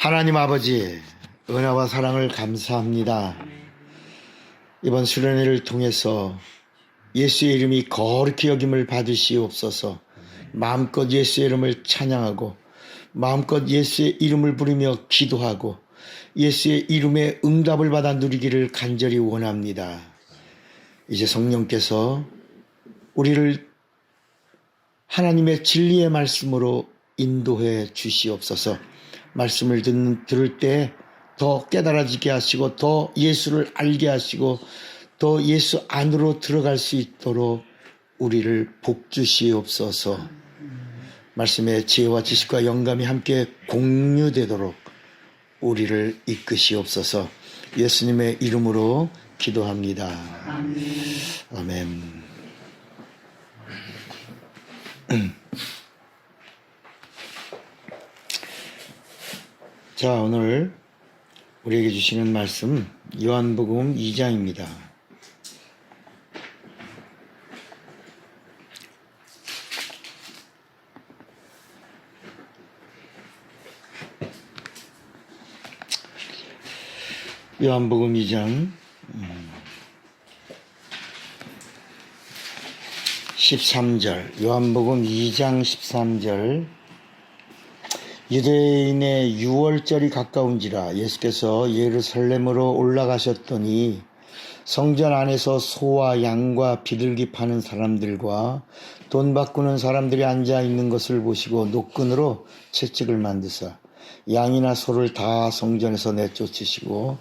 하나님 아버지, 은혜와 사랑을 감사합니다. 이번 수련회를 통해서 예수의 이름이 거룩히 여김을 받으시옵소서. 마음껏 예수의 이름을 찬양하고 마음껏 예수의 이름을 부르며 기도하고 예수의 이름의 응답을 받아 누리기를 간절히 원합니다. 이제 성령께서 우리를 하나님의 진리의 말씀으로 인도해 주시옵소서. 말씀을 들을 때 더 깨달아지게 하시고 더 예수를 알게 하시고 더 예수 안으로 들어갈 수 있도록 우리를 복 주시옵소서. 말씀의 지혜와 지식과 영감이 함께 공유되도록 우리를 이끄시옵소서. 예수님의 이름으로 기도합니다. 아멘. 자, 오늘 우리에게 주시는 말씀 요한복음 2장입니다. 요한복음 2장 13절, 요한복음 2장 13절. 유대인의 유월절이 가까운지라 예수께서 예루살렘으로 올라가셨더니 성전 안에서 소와 양과 비둘기 파는 사람들과 돈 바꾸는 사람들이 앉아 있는 것을 보시고 노끈으로 채찍을 만드사 양이나 소를 다 성전에서 내쫓으시고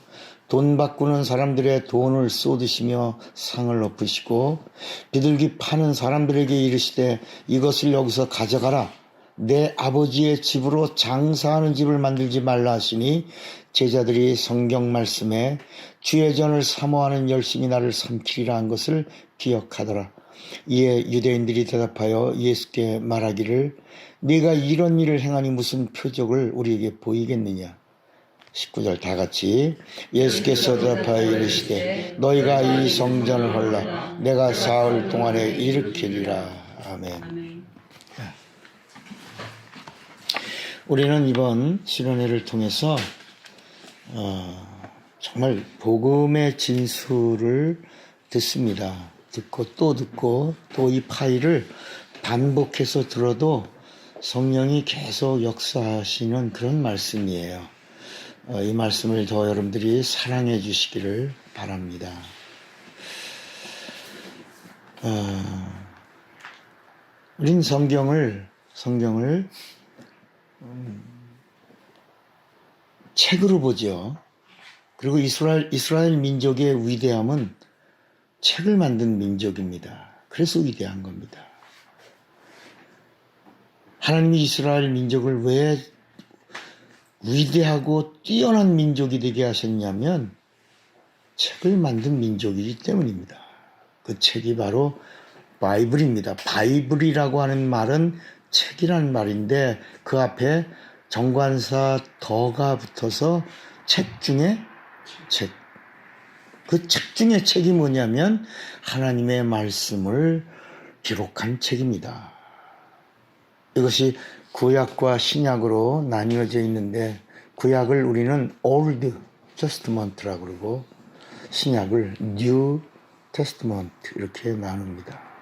돈 바꾸는 사람들의 돈을 쏟으시며 상을 엎으시고 비둘기 파는 사람들에게 이르시되 이것을 여기서 가져가라. 내 아버지의 집으로 장사하는 집을 만들지 말라 하시니 제자들이 성경 말씀에 주의 전을 사모하는 열심히 나를 삼키리라 한 것을 기억하더라. 이에 유대인들이 대답하여 예수께 말하기를 네가 이런 일을 행하니 무슨 표적을 우리에게 보이겠느냐. 19절 다 같이. 예수께서 대답하여 이르시되 너희가 이 성전을 헐라 내가 사흘 동안에 일으키리라. 아멘. 우리는 이번 수련회를 통해서 정말 복음의 진수를 듣습니다. 듣고 또 이 파일을 반복해서 들어도 성령이 계속 역사하시는 그런 말씀이에요. 이 말씀을 더 여러분들이 사랑해 주시기를 바랍니다. 우린 성경을 책으로 보죠. 그리고 이스라엘 민족의 위대함은 책을 만든 민족입니다. 그래서 위대한 겁니다. 하나님이 이스라엘 민족을 왜 위대하고 뛰어난 민족이 되게 하셨냐면 책을 만든 민족이기 때문입니다. 그 책이 바로 바이블입니다. 바이블이라고 하는 말은 책이라는 말인데 그 앞에 정관사 더가 붙어서 책 중에 책. 그 책 중에 책이 뭐냐면 하나님의 말씀을 기록한 책입니다. 이것이 구약과 신약으로 나뉘어져 있는데 구약을 우리는 Old Testament라고 그러고 신약을 New Testament 이렇게 나눕니다.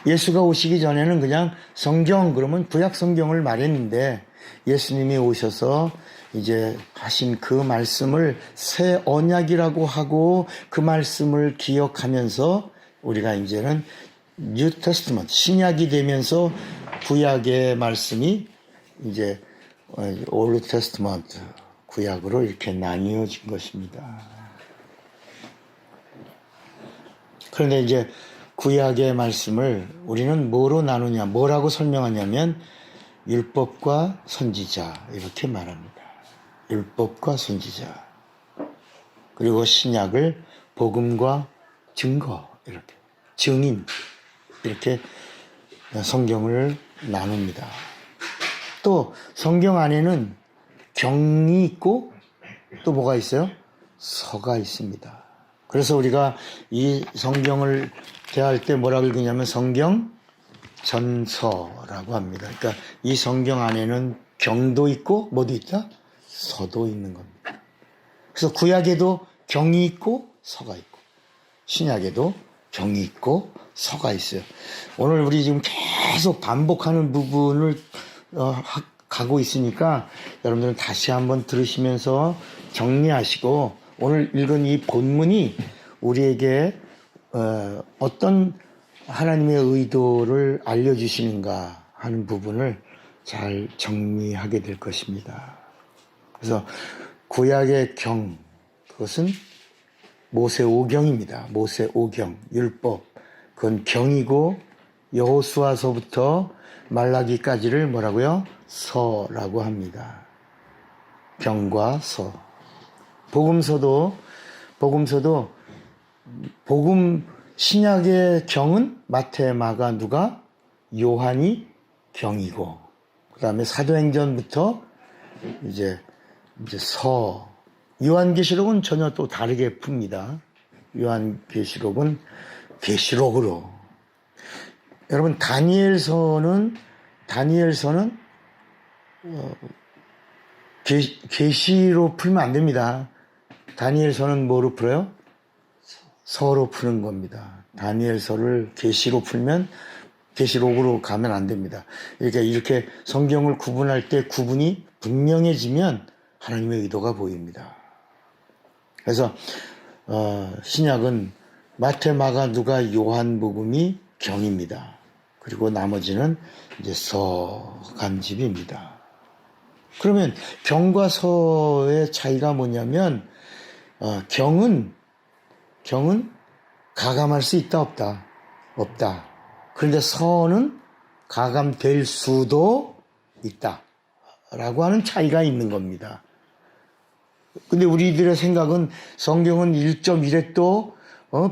예수가 오시기 전에는 그냥 성경 그러면 구약 성경을 말했는데 예수님이 오셔서 이제 하신 그 말씀을 새 언약이라고 하고 그 말씀을 기억하면서 우리가 이제는 뉴 테스트먼트 신약이 되면서 구약의 말씀이 이제 올드 테스트먼트 구약으로 이렇게 나뉘어진 것입니다. 그런데 이제 구약의 말씀을 우리는 뭐로 나누냐, 뭐라고 설명하냐면 율법과 선지자 이렇게 말합니다. 율법과 선지자. 그리고 신약을 복음과 증거 이렇게 증인 이렇게 성경을 나눕니다. 또 성경 안에는 경이 있고 또 뭐가 있어요? 서가 있습니다. 그래서 우리가 이 성경을 대할 때 뭐라고 읽느냐면 성경 전서라고 합니다. 그러니까 이 성경 안에는 경도 있고 뭐도 있다? 서도 있는 겁니다. 그래서 구약에도 경이 있고 서가 있고 신약에도 경이 있고 서가 있어요. 오늘 우리 지금 계속 반복하는 부분을 가고 있으니까 여러분들은 다시 한번 들으시면서 정리하시고 오늘 읽은 이 본문이 우리에게 어떤 하나님의 의도를 알려주시는가 하는 부분을 잘 정리하게 될 것입니다. 그래서 구약의 경, 그것은 모세오경입니다. 모세오경, 율법. 그건 경이고 여호수아서부터 말라기까지를 뭐라고요? 서라고 합니다. 경과 서. 복음서도 복음 신약의 경은 마태, 마가, 누가, 요한이 경이고 그 다음에 사도행전부터 이제 서. 요한계시록은 전혀 또 다르게 풉니다. 요한계시록은 계시록으로. 여러분 다니엘서는 계시로 풀면 안 됩니다. 다니엘서는 뭐로 풀어요? 서로 푸는 겁니다. 다니엘서를 계시로 풀면 계시록으로 가면 안 됩니다. 이렇게 성경을 구분할 때 구분이 분명해지면 하나님의 의도가 보입니다. 그래서 신약은 마태, 마가, 누가, 요한복음이 경입니다. 그리고 나머지는 이제 서간집입니다. 그러면 경과 서의 차이가 뭐냐면 경은 가감할 수 있다 없다? 없다. 그런데 서는 가감될 수도 있다 라고 하는 차이가 있는 겁니다. 근데 우리들의 생각은 성경은 1.1획도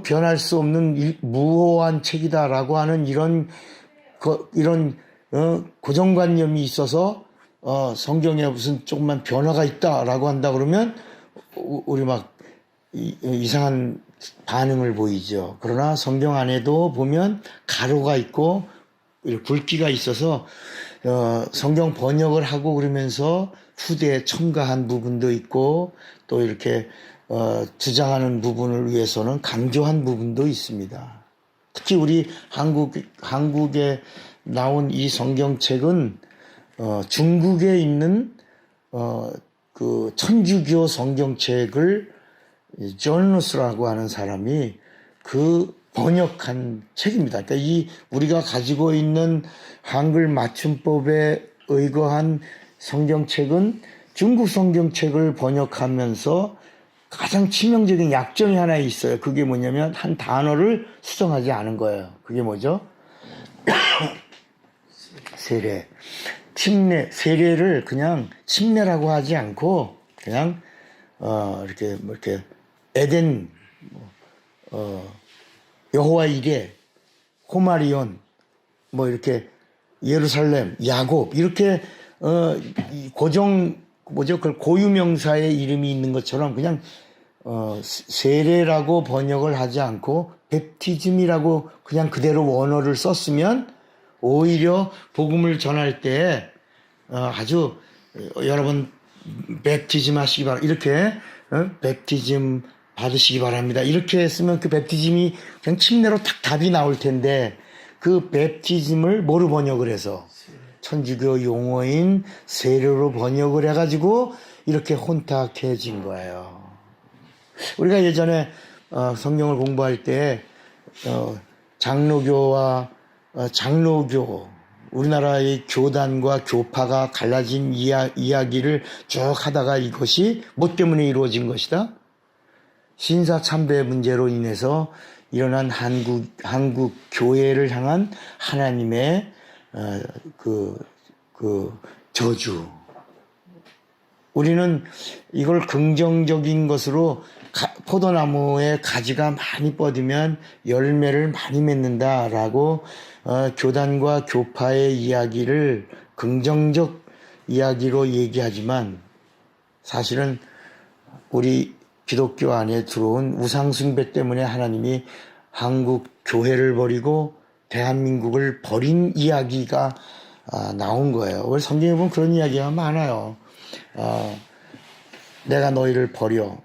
변할 수 없는 무호한 책이다라고 하는 이런 고정관념이 있어서 성경에 무슨 조금만 변화가 있다라고 한다 그러면 우리 막 이상한 반응을 보이죠. 그러나 성경 안에도 보면 가로가 있고 굵기가 있어서 성경 번역을 하고 그러면서 후대에 첨가한 부분도 있고 또 이렇게 주장하는 부분을 위해서는 강조한 부분도 있습니다. 특히 우리 한국에 나온 이 성경책은 중국에 있는 그 천주교 성경책을 존 루스라고 하는 사람이 그 번역한 책입니다. 그러니까 우리가 가지고 있는 한글 맞춤법에 의거한 성경책은 중국 성경책을 번역하면서 가장 치명적인 약점이 하나 있어요. 그게 뭐냐면 한 단어를 수정하지 않은 거예요. 그게 뭐죠? 세례. 침례. 세례를 그냥 침례라고 하지 않고 그냥 이렇게 에덴, 여호와 이레, 호마리온, 이렇게 예루살렘, 야곱 이렇게 그걸 고유명사의 이름이 있는 것처럼 그냥 세례라고 번역을 하지 않고 베프티즘이라고 그냥 그대로 원어를 썼으면 오히려 복음을 전할 때 아주 여러분 베프티즘 하시기 바랍니다. 이렇게 베프티즘 받으시기 바랍니다. 이렇게 했으면 그 베프티즘이 그냥 침례로 딱 답이 나올 텐데 그 베프티즘을 뭐로 번역을 해서 천주교 용어인 세례로 번역을 해가지고 이렇게 혼탁해진 거예요. 우리가 예전에 성경을 공부할 때 장로교와 장로교 우리나라의 교단과 교파가 갈라진 이야기를 쭉 하다가 이것이 뭐 때문에 이루어진 것이다? 신사참배 문제로 인해서 일어난 한국 교회를 향한 하나님의 저주. 우리는 이걸 긍정적인 것으로 포도나무에 가지가 많이 뻗으면 열매를 많이 맺는다라고 교단과 교파의 이야기를 긍정적 이야기로 얘기하지만 사실은 우리 기독교 안에 들어온 우상숭배 때문에 하나님이 한국 교회를 버리고 대한민국을 버린 이야기가 나온 거예요. 우리 성경에 보면 그런 이야기가 많아요. 내가 너희를 버려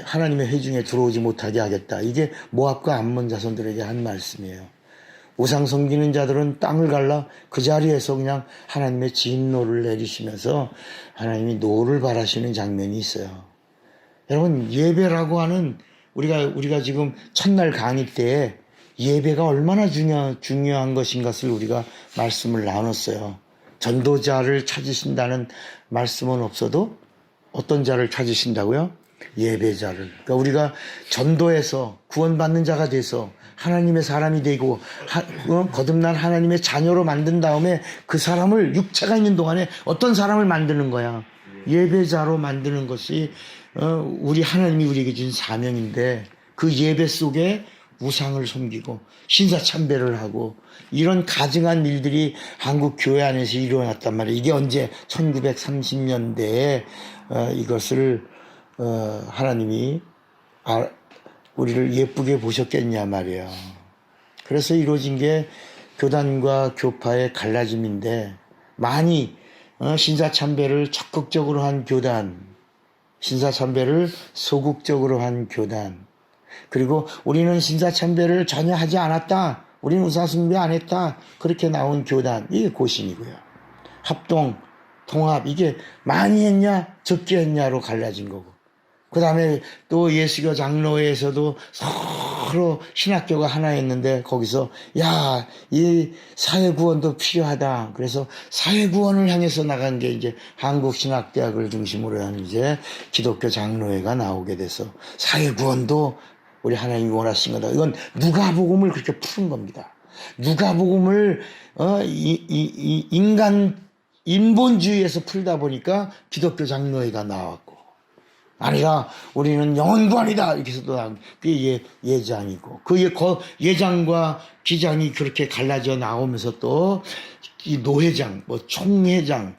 하나님의 회중에 들어오지 못하게 하겠다. 이게 모압과 암몬 자손들에게 한 말씀이에요. 우상 섬기는 자들은 땅을 갈라 그 자리에서 그냥 하나님의 진노를 내리시면서 하나님이 노를 바라시는 장면이 있어요. 여러분, 예배라고 하는 우리가 지금 첫날 강의 때 예배가 얼마나 중요한 것인 것을 우리가 말씀을 나눴어요. 전도자를 찾으신다는 말씀은 없어도 어떤 자를 찾으신다고요? 예배자를. 그러니까 우리가 전도해서 구원받는 자가 돼서 하나님의 사람이 되고 거듭난 하나님의 자녀로 만든 다음에 그 사람을 육체가 있는 동안에 어떤 사람을 만드는 거야? 예배자로 만드는 것이 우리 하나님이 우리에게 준 사명인데 그 예배 속에 우상을 섬기고 신사참배를 하고 이런 가증한 일들이 한국 교회 안에서 일어났단 말이에요. 이게 언제 1930년대에 이것을 하나님이 우리를 예쁘게 보셨겠냐 말이에요. 그래서 이루어진 게 교단과 교파의 갈라짐인데 많이 신사참배를 적극적으로 한 교단, 신사참배를 소극적으로 한 교단, 그리고 우리는 신사참배를 전혀 하지 않았다, 우리는 우상숭배 안 했다, 그렇게 나온 교단, 이게 고신이고요. 합동, 통합, 이게 많이 했냐 적게 했냐로 갈라진 거고, 그 다음에 또 예수교 장로회에서도 서로 신학교가 하나였는데 거기서 이 사회구원도 필요하다. 그래서 사회구원을 향해서 나간 게 이제 한국신학대학을 중심으로 한 이제 기독교 장로회가 나오게 돼서 사회구원도 우리 하나님이 원하신 거다. 이건 누가복음을 그렇게 푸는 겁니다. 누가복음을 인본주의에서 풀다 보니까 기독교 장로회가 나왔고, 아니라 우리는 영원구원이다 이렇게 해서도 그게 예장이고, 그 예장과 기장이 그렇게 갈라져 나오면서 또 이 노회장, 총회장,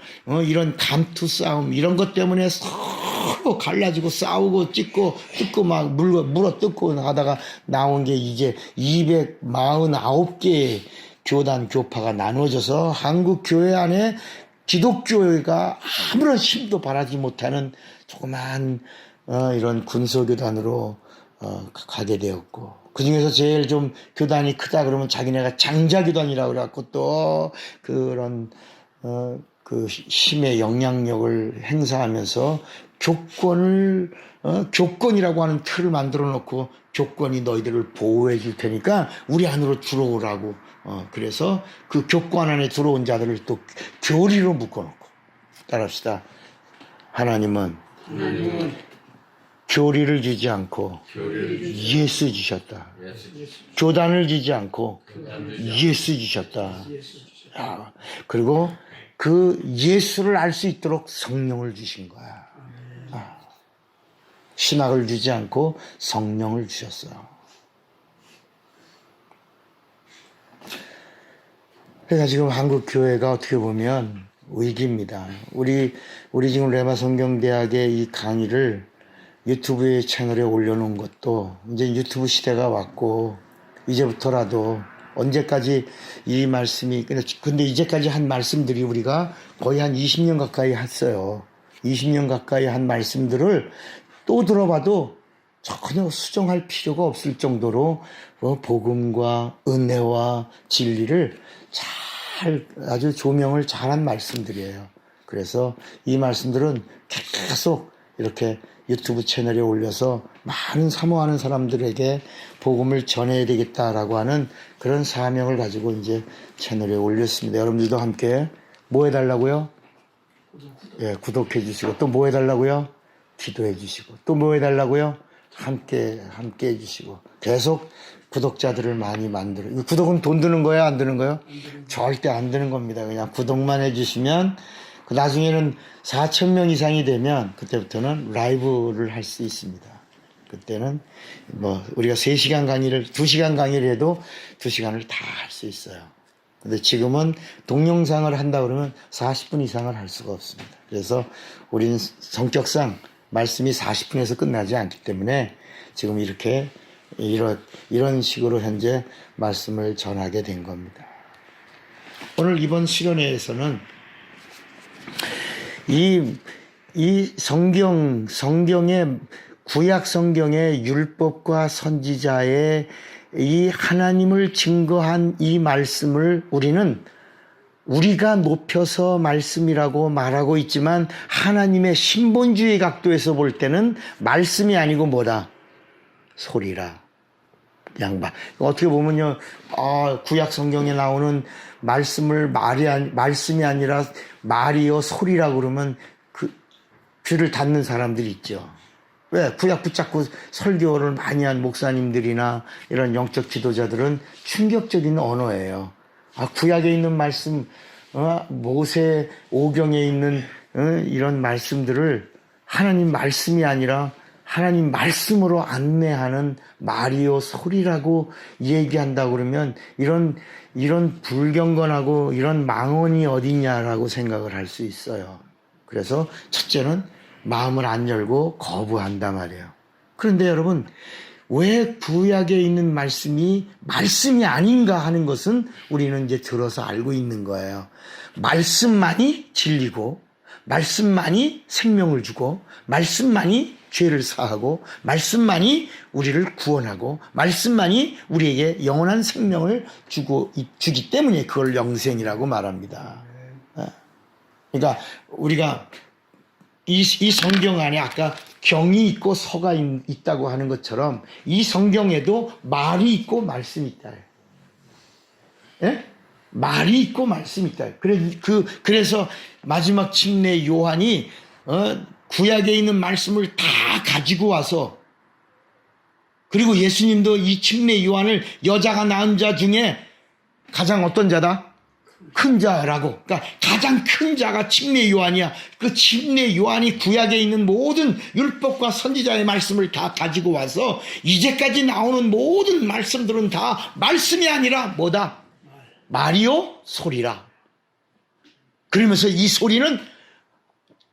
이런 감투 싸움 이런 것 때문에 서로 갈라지고 싸우고 찢고 뜯고 막 물어 뜯고 하다가 나온 게 이제 249개의 교단 교파가 나눠져서 한국 교회 안에 기독교회가 아무런 힘도 발하지 못하는 조그만 이런 군소교단으로 가게 되었고, 그 중에서 제일 좀 교단이 크다 그러면 자기네가 장자교단이라고 그래갖고 또 그런 그 힘의 영향력을 행사하면서 교권이라고 하는 틀을 만들어 놓고 교권이 너희들을 보호해 줄 테니까 우리 안으로 들어오라고, 그래서 그 교권 안에 들어온 자들을 또 교리로 묶어놓고, 따라합시다. 하나님은 교리를 주지 않고 예수 주셨다. 교단을 주지 않고 예수 주셨다. 그리고 그 예수를 알 수 있도록 성령을 주신 거야. 신학을 주지 않고 성령을 주셨어요. 그러니까 지금 한국 교회가 어떻게 보면 위기입니다. 우리 지금 레마 성경대학의 이 강의를 유튜브 채널에 올려놓은 것도 이제 유튜브 시대가 왔고, 이제부터라도 언제까지 이 말씀이, 근데 이제까지 한 말씀들이 우리가 거의 한 20년 가까이 했어요. 20년 가까이 한 말씀들을 또 들어봐도 전혀 수정할 필요가 없을 정도로 복음과 은혜와 진리를 아주 조명을 잘한 말씀들이에요. 그래서 이 말씀들은 계속 이렇게 유튜브 채널에 올려서 많은 사모하는 사람들에게 복음을 전해야 되겠다라고 하는 그런 사명을 가지고 이제 채널에 올렸습니다. 여러분들도 함께 뭐 해달라고요? 구독해 주시고, 또 뭐 해달라고요? 기도해 주시고, 또 뭐 해달라고요? 함께 해주시고, 계속 구독자들을 많이 구독은 돈 드는 거예요, 안 드는 거예요? 절대 안 드는 겁니다. 그냥 구독만 해주시면, 나중에는 4,000명 이상이 되면 그때부터는 라이브를 할 수 있습니다. 그때는 우리가 3시간 강의를 2시간 강의를 해도 2시간을 다 할 수 있어요. 근데 지금은 동영상을 한다 그러면 40분 이상을 할 수가 없습니다. 그래서 우리는 성격상 말씀이 40분에서 끝나지 않기 때문에 지금 이렇게 이런 식으로 현재 말씀을 전하게 된 겁니다. 오늘 이번 수련회에서는 이 성경의 구약 성경의 율법과 선지자의 이 하나님을 증거한 이 말씀을 우리가 높여서 말씀이라고 말하고 있지만 하나님의 신본주의 각도에서 볼 때는 말씀이 아니고 뭐다? 소리라. 양반. 어떻게 보면요, 구약 성경에 나오는 말씀이 아니라 말이요 소리라 그러면 귀를 닫는 사람들이 있죠. 왜? 구약 붙잡고 설교를 많이 한 목사님들이나 이런 영적 지도자들은 충격적인 언어예요. 구약에 있는 말씀, 모세 오경에 있는 이런 말씀들을 하나님 말씀이 아니라 하나님 말씀으로 안내하는 말이요 소리라고 얘기한다 그러면 이런 불경건하고 이런 망언이 어디냐라고 생각을 할 수 있어요. 그래서 첫째는 마음을 안 열고 거부한단 말이에요. 그런데 여러분, 왜 구약에 있는 말씀이 아닌가 하는 것은 우리는 이제 들어서 알고 있는 거예요. 말씀만이 진리고, 말씀만이 생명을 주고, 말씀만이 죄를 사하고, 말씀만이 우리를 구원하고, 말씀만이 우리에게 영원한 생명을 주기 때문에 그걸 영생이라고 말합니다. 그러니까 우리가 이 성경 안에 아까 경이 있고 서가 있다고 하는 것처럼 이 성경에도 말이 있고 말씀이 있다. 예? 말이 있고 말씀이 있다. 그래서 마지막 침례 요한이 구약에 있는 말씀을 다 가지고 와서, 그리고 예수님도 이 침례 요한을 여자가 낳은 자 중에 가장 어떤 자다? 큰 자라고. 그러니까 가장 큰 자가 침례 요한이야. 그 침례 요한이 구약에 있는 모든 율법과 선지자의 말씀을 다 가지고 와서 이제까지 나오는 모든 말씀들은 다 말씀이 아니라 뭐다? 말이요 소리라. 그러면서 이 소리는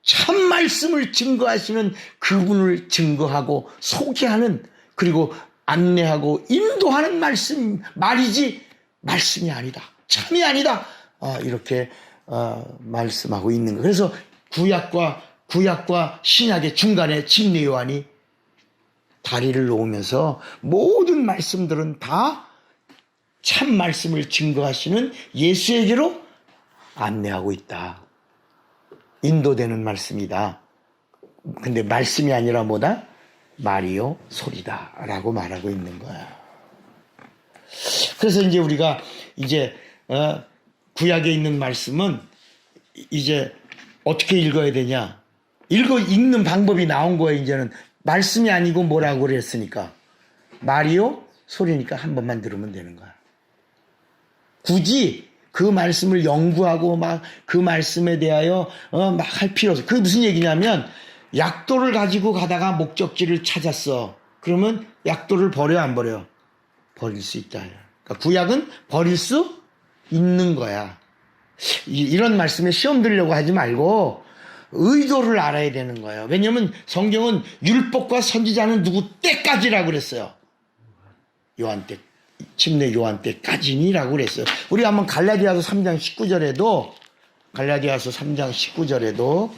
참 말씀을 증거하시는 그분을 증거하고 소개하는, 그리고 안내하고 인도하는 말이지 말씀이 아니다, 참이 아니다, 이렇게 말씀하고 있는 거예요. 그래서 구약과 신약의 중간에 침례 요한이 다리를 놓으면서 모든 말씀들은 다 참 말씀을 증거하시는 예수에게로 안내하고 있다. 인도되는 말씀이다. 근데 말씀이 아니라 뭐다? 말이요 소리다 라고 말하고 있는 거야. 그래서 이제 우리가 구약에 있는 말씀은 이제 어떻게 읽어야 되냐? 읽는 방법이 나온 거예요. 이제는 말씀이 아니고 뭐라고 그랬으니까 말이요 소리니까 한 번만 들으면 되는 거야. 굳이 그 말씀을 연구하고 막 그 말씀에 대하여 막 할 필요 없어. 그게 무슨 얘기냐면, 약도를 가지고 가다가 목적지를 찾았어. 그러면 약도를 버려 안 버려? 버릴 수 있다. 그러니까 구약은 버릴 수 있는 거야. 이런 말씀에 시험 들려고 하지 말고 의도를 알아야 되는 거예요. 왜냐하면 성경은 율법과 선지자는 누구 때까지라고 그랬어요. 요한 때, 침례 요한 때까지니라고 그랬어요. 우리 한번 갈라디아서 3장 19절에도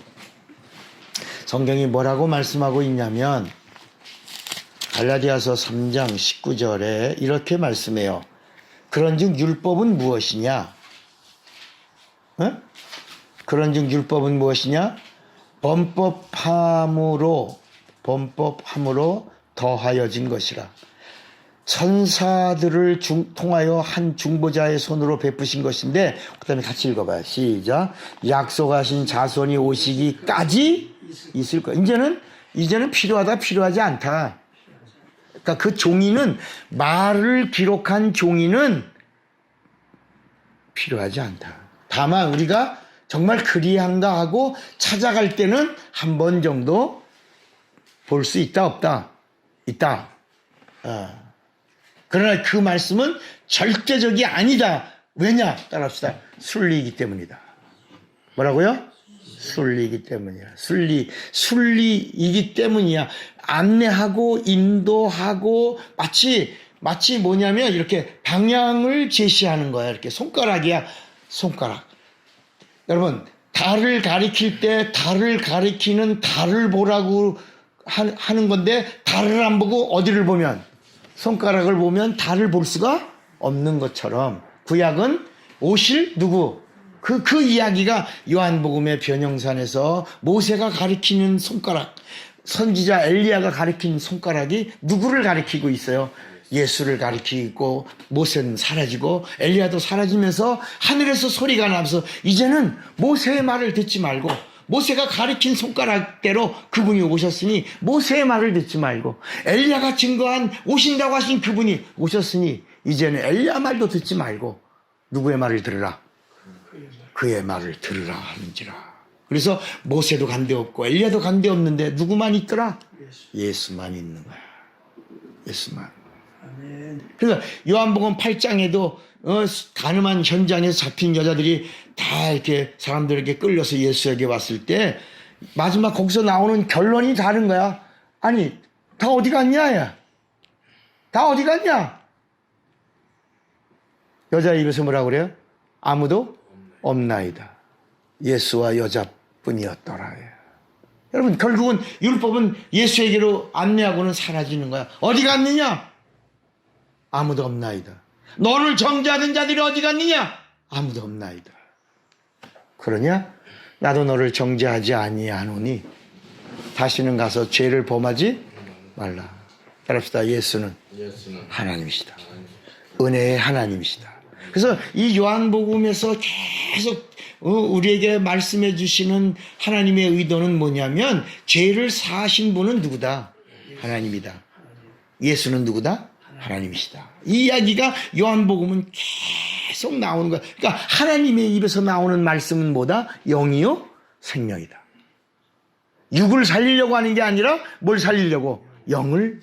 성경이 뭐라고 말씀하고 있냐면, 갈라디아서 3장 19절에 이렇게 말씀해요. 그런즉 율법은 무엇이냐? 그런즉 율법은 무엇이냐? 범법함으로 더하여진 것이라. 천사들을 통하여 한 중보자의 손으로 베푸신 것인데, 그 다음에 같이 읽어봐요. 시작. 약속하신 자손이 오시기까지 있을 거야. 이제는 필요하지 않다. 그러니까 그 종이는, 말을 기록한 종이는 필요하지 않다. 다만 우리가 정말 그리한가 하고 찾아갈 때는 한 번 정도 볼 수 있다 없다? 있다. 그러나 그 말씀은 절대적이 아니다. 왜냐? 따라합시다. 순리이기 때문이다. 뭐라고요? 순리이기 때문이야. 순리이기 때문이야. 안내하고 인도하고 마치 뭐냐면 이렇게 방향을 제시하는 거야. 이렇게 손가락이야. 손가락. 여러분, 달을 가리킬 때 달을 가리키는 달을 보라고 하는 건데 달을 안 보고 어디를 보면 손가락을 보면 달을 볼 수가 없는 것처럼 구약은 오실 누구? 그 이야기가 요한복음의 변형산에서 모세가 가리키는 손가락, 선지자 엘리야가 가리킨 손가락이 누구를 가리키고 있어요? 예수를 가리키고 모세는 사라지고 엘리야도 사라지면서 하늘에서 소리가 나면서 이제는 모세의 말을 듣지 말고 모세가 가리킨 손가락대로 그분이 오셨으니 모세의 말을 듣지 말고 엘리야가 증거한 오신다고 하신 그분이 오셨으니 이제는 엘리야 말도 듣지 말고 누구의 말을 들으라? 그의 말을 들으라 하는지라. 그래서 모세도 간데없고 엘리야도 간데없는데 누구만 있더라? 예수만 있는 거야. 예수만. 그래서 요한복음 8장에도 가늠한 현장에서 잡힌 여자들이 다 이렇게 사람들에게 끌려서 예수에게 왔을 때 마지막 거기서 나오는 결론이 다른 거야. 아니, 다 어디 갔냐? 야. 다 어디 갔냐? 여자 입에서 뭐라고 그래요? 아무도 없나이다. 예수와 여자뿐이었더라. 여러분, 결국은 율법은 예수에게로 안내하고는 사라지는 거야. 어디 갔느냐? 아무도 없나이다. 너를 정죄하던 자들이 어디 갔느냐? 아무도 없나이다. 그러냐? 나도 너를 정죄하지 아니하노니 다시는 가서 죄를 범하지 말라. 따라합시다. 예수는 하나님이시다. 은혜의 하나님이시다. 그래서 이 요한복음에서 계속 우리에게 말씀해 주시는 하나님의 의도는 뭐냐면 죄를 사하신 분은 누구다? 하나님이다. 예수는 누구다? 하나님이시다. 이 이야기가 요한복음은 계속 나오는 거야. 그러니까 하나님의 입에서 나오는 말씀은 뭐다? 영이요? 생명이다. 육을 살리려고 하는 게 아니라 뭘 살리려고? 영을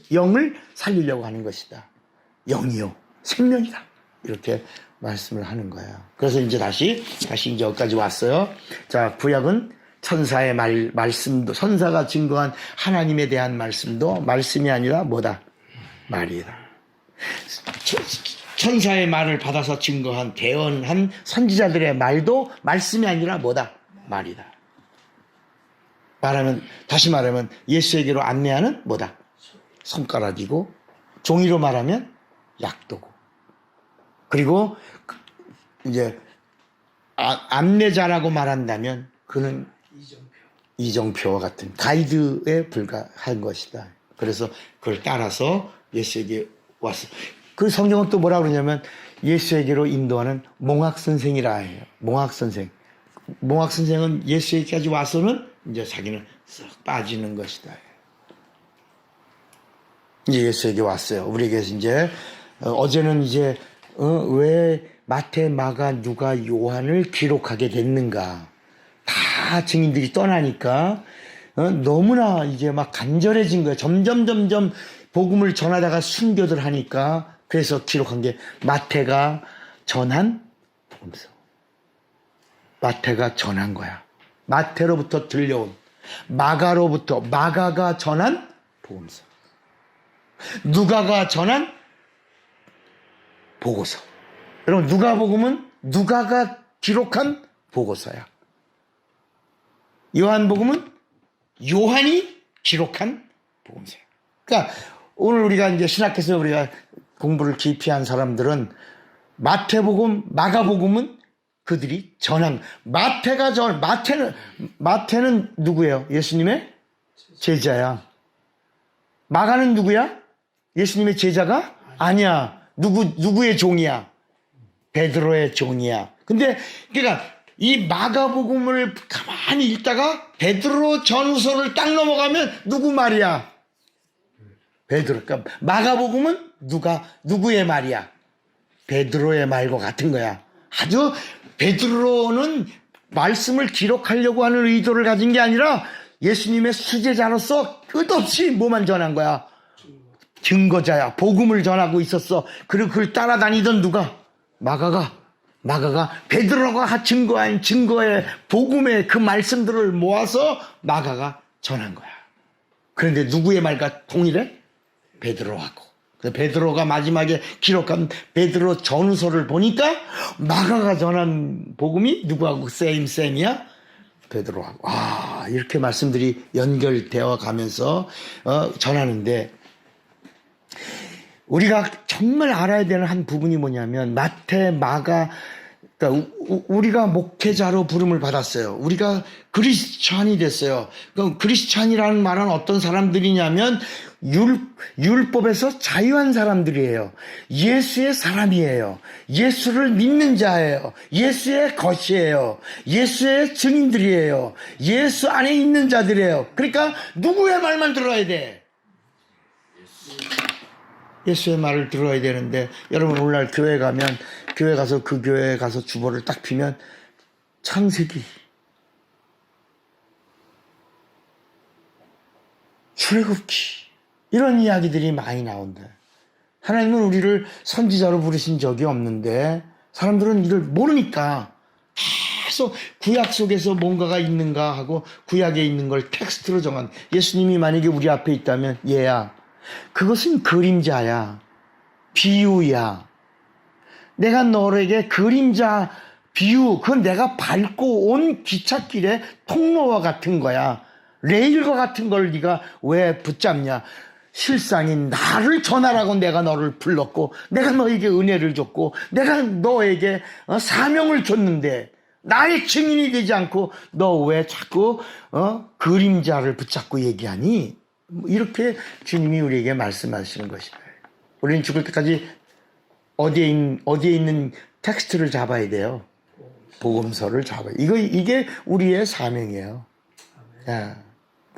살리려고 하는 것이다. 영이요? 생명이다. 이렇게 말씀을 하는 거야. 그래서 이제 다시 이제 여기까지 왔어요. 자, 구약은 천사의 말씀도, 천사가 증거한 하나님에 대한 말씀도 말씀이 아니라 뭐다? 말이다. 천사의 말을 받아서 증거한, 대언한 선지자들의 말도 말씀이 아니라 뭐다? 말이다. 다시 말하면 예수에게로 안내하는 뭐다? 손가락이고, 종이로 말하면 약도고. 그리고 이제 안내자라고 말한다면 그는 이정표와 같은 가이드에 불과한 것이다. 그래서 그걸 따라서 예수에게 왔어. 그 성경은 또 뭐라 그러냐면 예수에게로 인도하는 몽학선생이라 해요. 몽학선생. 몽학선생은 예수에게까지 와서는 이제 자기는 싹 빠지는 것이다. 이제 예수에게 왔어요. 우리에게서 이제 어제는 이제 왜 마태, 마가, 누가, 요한을 기록하게 됐는가? 다 증인들이 떠나니까 너무나 이제 막 간절해진 거예요. 점점 복음을 전하다가 순교들 하니까 그래서 기록한 게 마태가 전한 복음서. 마태가 전한 거야. 마태로부터 들려온 마가가 전한 복음서. 누가가 전한 보고서. 여러분, 누가복음은 누가가 기록한 보고서야. 요한복음은 요한이 기록한 복음서야. 그러니까 오늘 우리가 이제 신학에서 우리가 공부를 깊이 한 사람들은 마태복음, 마가복음은 그들이 전한, 마태는 누구예요? 예수님의 제자야. 마가는 누구야? 예수님의 제자가 아니야. 누구의 종이야? 베드로의 종이야. 근데 그러니까 이 마가복음을 가만히 읽다가 베드로 전후서를 딱 넘어가면 누구 말이야? 베드로. 그러니까 마가복음은 누구의 말이야? 베드로의 말과 같은 거야. 아주 베드로는 말씀을 기록하려고 하는 의도를 가진 게 아니라 예수님의 수제자로서 끝없이 뭐만 전한 거야? 증거자야. 복음을 전하고 있었어. 그리고 그걸 따라다니던 누가? 마가가 베드로가 증거한 증거의 복음의 그 말씀들을 모아서 마가가 전한 거야. 그런데 누구의 말과 동일해? 베드로하고. 베드로가 마지막에 기록한 베드로 전후서를 보니까 마가가 전한 복음이 누구하고 셈이야? 베드로하고. 이렇게 말씀들이 연결되어 가면서 전하는데, 우리가 정말 알아야 되는 한 부분이 뭐냐면, 마태, 마가, 그러니까 우리가 목회자로 부름을 받았어요. 우리가 그리스찬이 됐어요. 그럼 그리스찬이라는 말은 어떤 사람들이냐면 율법에서 자유한 사람들이에요. 예수의 사람이에요. 예수를 믿는 자예요. 예수의 것이에요. 예수의 증인들이에요. 예수 안에 있는 자들이에요. 그러니까 누구의 말만 들어야 돼? 예수의 말을 들어야 되는데, 여러분 오늘날 교회 가면, 교회 가서 그 교회에 가서 주보를 딱 피면 창세기, 출애굽기 이런 이야기들이 많이 나온다. 하나님은 우리를 선지자로 부르신 적이 없는데 사람들은 이걸 모르니까 계속 구약 속에서 뭔가가 있는가 하고 구약에 있는 걸 텍스트로 정한. 예수님이 만약에 우리 앞에 있다면, 얘야, 그것은 그림자야, 비유야. 내가 너에게 그림자, 비유, 그건 내가 밟고 온 기찻길의 통로와 같은 거야. 레일과 같은 걸 네가 왜 붙잡냐? 실상인 나를 전하라고 내가 너를 불렀고, 내가 너에게 은혜를 줬고, 내가 너에게 사명을 줬는데 나의 증인이 되지 않고 너 왜 자꾸 그림자를 붙잡고 얘기하니? 이렇게 주님이 우리에게 말씀하시는 것이다. 우리는 죽을 때까지 어디에 있는 텍스트를 잡아야 돼요. 복음서를 잡아야. 이게 우리의 사명이에요. 그러니까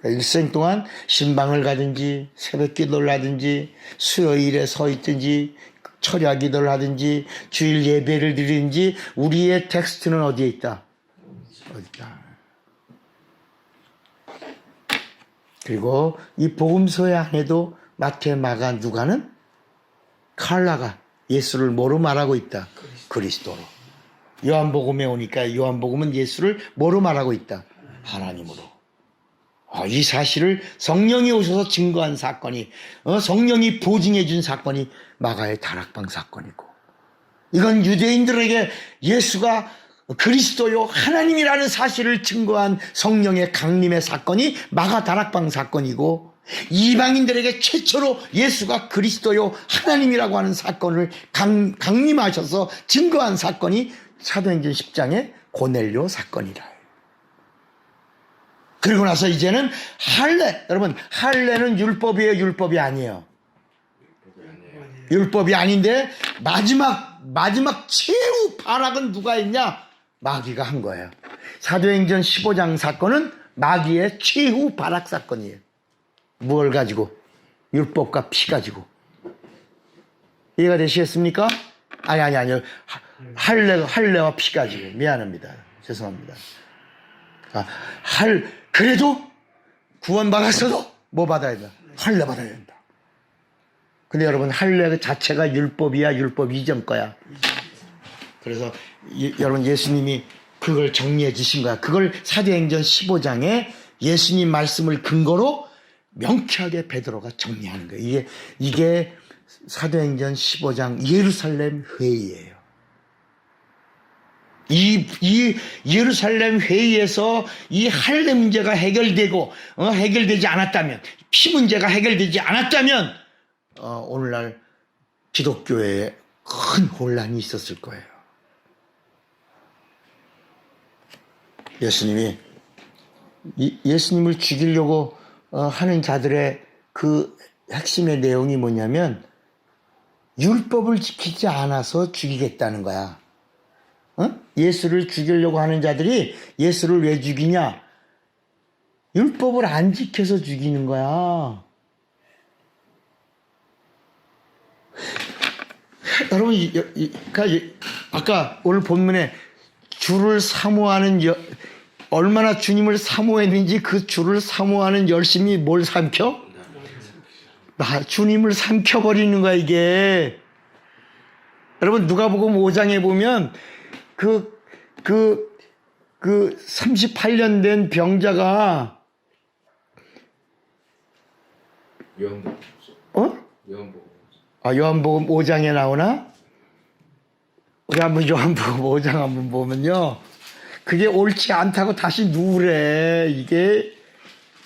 일생 동안 신방을 가든지 새벽 기도를 하든지 수요일에 서 있든지 철야 기도를 하든지 주일 예배를 드리든지 우리의 텍스트는 어디에 있다? 어디다. 그리고 이 복음서의 안에도 마태, 마가, 누가는 칼라가 예수를 뭐로 말하고 있다? 그리스도로. 요한복음에 오니까 요한복음은 예수를 뭐로 말하고 있다? 하나님으로. 이 사실을 성령이 오셔서 증거한 사건이, 성령이 보증해 준 사건이 마가의 다락방 사건이고, 이건 유대인들에게 예수가 그리스도요 하나님이라는 사실을 증거한 성령의 강림의 사건이 마가 다락방 사건이고, 이방인들에게 최초로 예수가 그리스도요 하나님이라고 하는 사건을 강림하셔서 증거한 사건이 사도행전 10장의 고넬료 사건이라. 그리고 나서 이제는 할례. 여러분, 할례는 율법이에요, 율법이 아니에요? 율법이 아닌데 마지막 최후 발악은 누가 했냐? 마귀가 한 거예요. 사도행전 15장 사건은 마귀의 최후 발악 사건이에요. 무엇을 가지고? 율법과 피 가지고. 이해가 되시겠습니까? 아니요. 할례와 피 가지고. 미안합니다. 죄송합니다. 그래도 구원받았어도 뭐 받아야 된다? 할례 받아야 된다. 근데 여러분, 할례 자체가 율법이야, 율법 이전 거야? 그래서 여러분, 예수님이 그걸 정리해 주신 거야. 그걸 사도행전 15장에 예수님 말씀을 근거로 명쾌하게 베드로가 정리하는 거예요. 이게 사도행전 15장 예루살렘 회의예요. 이 예루살렘 회의에서 이 할례 문제가 해결되지 않았다면, 피 문제가 해결되지 않았다면 오늘날 기독교에 큰 혼란이 있었을 거예요. 예수님을 죽이려고 하는 자들의 그 핵심의 내용이 뭐냐면, 율법을 지키지 않아서 죽이겠다는 거야. 예수를 죽이려고 하는 자들이 예수를 왜 죽이냐? 율법을 안 지켜서 죽이는 거야. 여러분, 아까 오늘 본문에 주를 사모하는 얼마나 주님을 사모했는지 그 주를 사모하는 열심이 뭘 삼켜? 주님을 삼켜버리는 거야, 이게. 여러분, 누가복음 5장에 보면 그 38년 된 병자가 요한복음 5장에 나오나? 우리 한번 요한복음 5장 한번 보면요. 그게 옳지 않다고 다시 누우래. 이게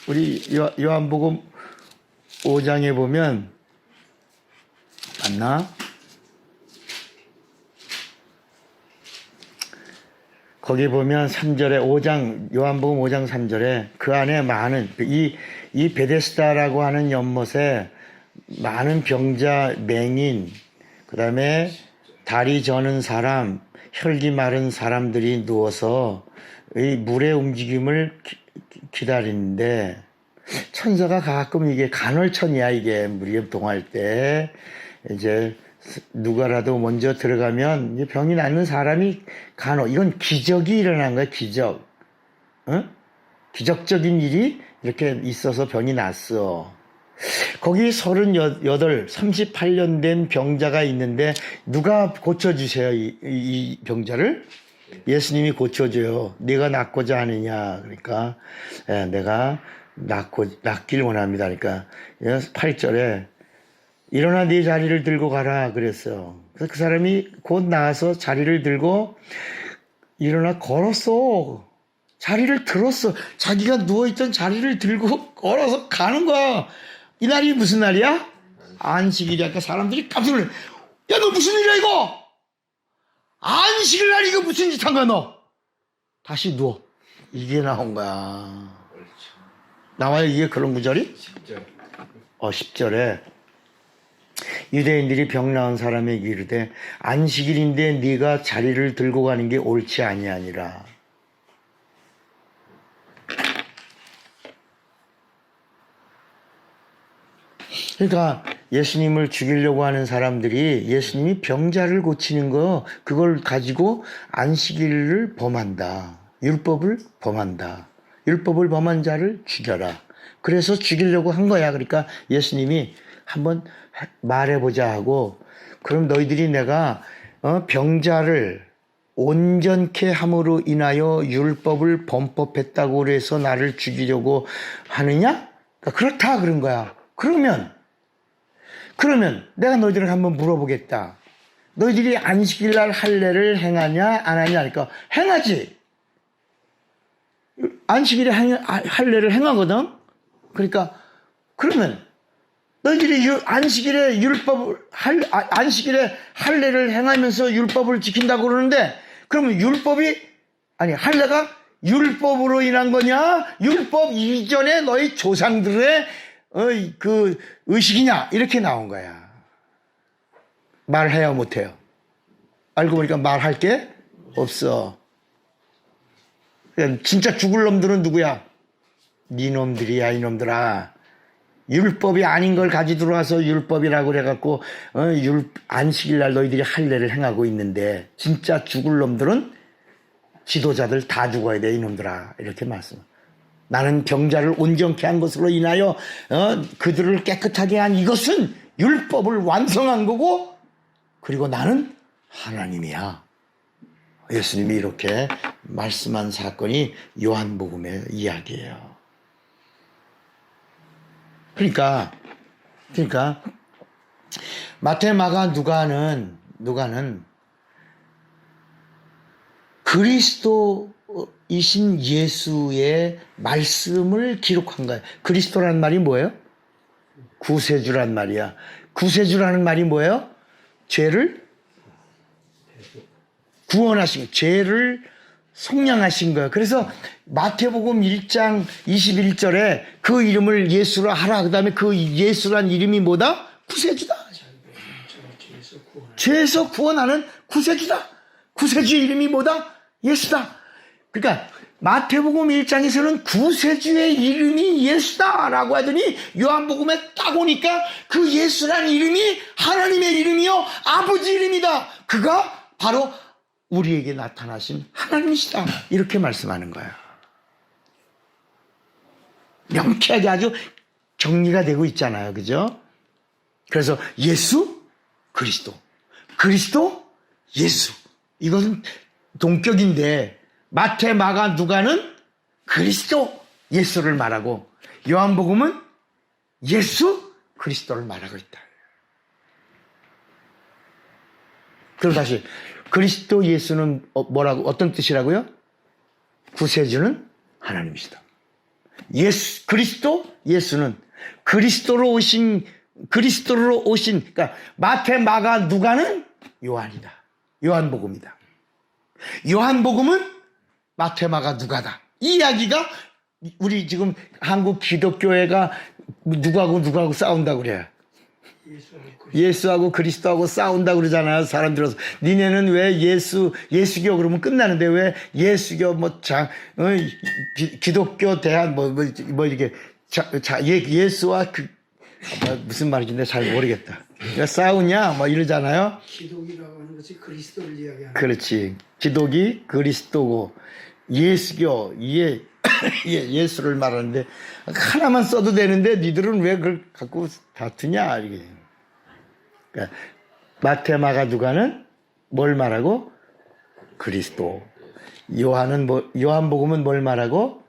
우리 요한복음 5장에 보면 맞나? 거기 보면 3절에 요한복음 5장 3절에 그 안에 많은 이 베데스다라고 하는 연못에 많은 병자, 맹인, 그다음에 다리 저는 사람, 혈기 마른 사람들이 누워서 이 물의 움직임을 기다리는데 천사가 가끔 이게 간헐천이야. 이게 물이 동할 때 이제 누가라도 먼저 들어가면 이제 병이 낫는 사람이 이건 기적이 일어난 거야. 기적. 응? 기적적인 일이 이렇게 있어서 병이 났어. 거기 38년 된 병자가 있는데 누가 고쳐주세요. 이 병자를? 예수님이 고쳐줘요. 네가 낫고자 하느냐. 그러니까 내가 낫길 원합니다. 그러니까 8절에 일어나 네 자리를 들고 가라 그랬어요. 그래서 그 사람이 곧 나와서 자리를 들고 일어나 걸었어. 자리를 들었어. 자기가 누워있던 자리를 들고 걸어서 가는 거야. 이 날이 무슨 날이야? 안식일이야. 그러니까 사람들이 깜짝 놀래. 야, 너 무슨 일이야 이거? 안식일 날 이거 무슨 짓 한 거야 너? 다시 누워. 이게 나온 거야. 나와요 이게 그런 구절이? 10절에 유대인들이 병 나은 사람에게 이르되 안식일인데 네가 자리를 들고 가는 게 옳지 아니하니라. 그러니까 예수님을 죽이려고 하는 사람들이 예수님이 병자를 고치는 거 그걸 가지고 안식일을 범한다. 율법을 범한다. 율법을 범한 자를 죽여라. 그래서 죽이려고 한 거야. 그러니까 예수님이 한번 말해보자 하고 그럼 너희들이 내가 병자를 온전케 함으로 인하여 율법을 범법했다고 그래서 나를 죽이려고 하느냐? 그러니까 그렇다 그런 거야. 그러면 내가 너희들을 한번 물어보겠다. 너희들이 안식일날 할례를 행하냐 안 하냐 하니까 행하지. 안식일에 할례를 행하거든. 그러니까 그러면 너희들이 안식일에 안식일에 할례를 행하면서 율법을 지킨다고 그러는데 그러면 할례가 율법으로 인한 거냐? 율법 이전에 너희 조상들의 그 의식이냐? 이렇게 나온 거야. 말해요, 못해요? 알고 보니까 말할 게 없어. 진짜 죽을 놈들은 누구야? 네 놈들이야, 이놈들아. 율법이 아닌 걸 가지고 들어와서 율법이라고 그래갖고 안식일날 너희들이 할례를 행하고 있는데 진짜 죽을 놈들은 지도자들 다 죽어야 돼, 이놈들아. 이렇게 말씀. 나는 병자를 온전케 한 것으로 인하여 그들을 깨끗하게 한 이것은 율법을 완성한 거고 그리고 나는 하나님이야. 예수님이 이렇게 말씀한 사건이 요한복음의 이야기예요. 그러니까 마태, 마가, 누가는 그리스도이신 예수의 말씀을 기록한 거예요. 그리스도라는 말이 뭐예요? 구세주란 말이야. 구세주라는 말이 뭐예요? 죄를 구원하신, 죄를 속량하신 거예요. 그래서 마태복음 1장 21절에 그 이름을 예수라 하라. 그 다음에 그 예수란 이름이 뭐다? 구세주다. 죄에서 구원하는 구세주다. 구세주의 이름이 뭐다? 예수다. 그러니까 마태복음 1장에서는 구세주의 이름이 예수다라고 하더니 요한복음에 딱 오니까 그 예수란 이름이 하나님의 이름이요 아버지 이름이다. 그가 바로 우리에게 나타나신 하나님이시다. 이렇게 말씀하는 거야. 명쾌하게 아주 정리가 되고 있잖아요. 그죠? 그래서 예수, 그리스도. 그리스도, 예수. 이것은 동격인데 마태, 마가, 누가는 그리스도, 예수를 말하고 요한복음은 예수, 그리스도를 말하고 있다. 그럼 다시 그리스도 예수는 뭐라고 어떤 뜻이라고요? 구세주는 하나님이시다. 그리스도 예수는 그리스도로 오신 그러니까 마태, 마가, 누가는 요한이다. 요한복음이다. 요한복음은 마태, 마가, 누가다. 이 이야기가 우리 지금 한국 기독교회가 누구하고 싸운다고 그래요. 예수하고 그리스도하고 싸운다고 그러잖아요. 사람들어서 니네는 왜 예수교 그러면 끝나는데 왜 예수교 기독교 대한 이게 예수와 무슨 말인지 잘 모르겠다. 왜 싸우냐 이러잖아요. 기독이라고 하는 것이 그리스도를 이야기하는. 그렇지. 기독이 그리스도고 예수교 예수를 말하는데 하나만 써도 되는데 니들은 왜 그걸 갖고 다투냐 이게. 그러니까 마태, 마가, 누가는 뭘 말하고? 그리스도. 요한복음은 뭘 말하고?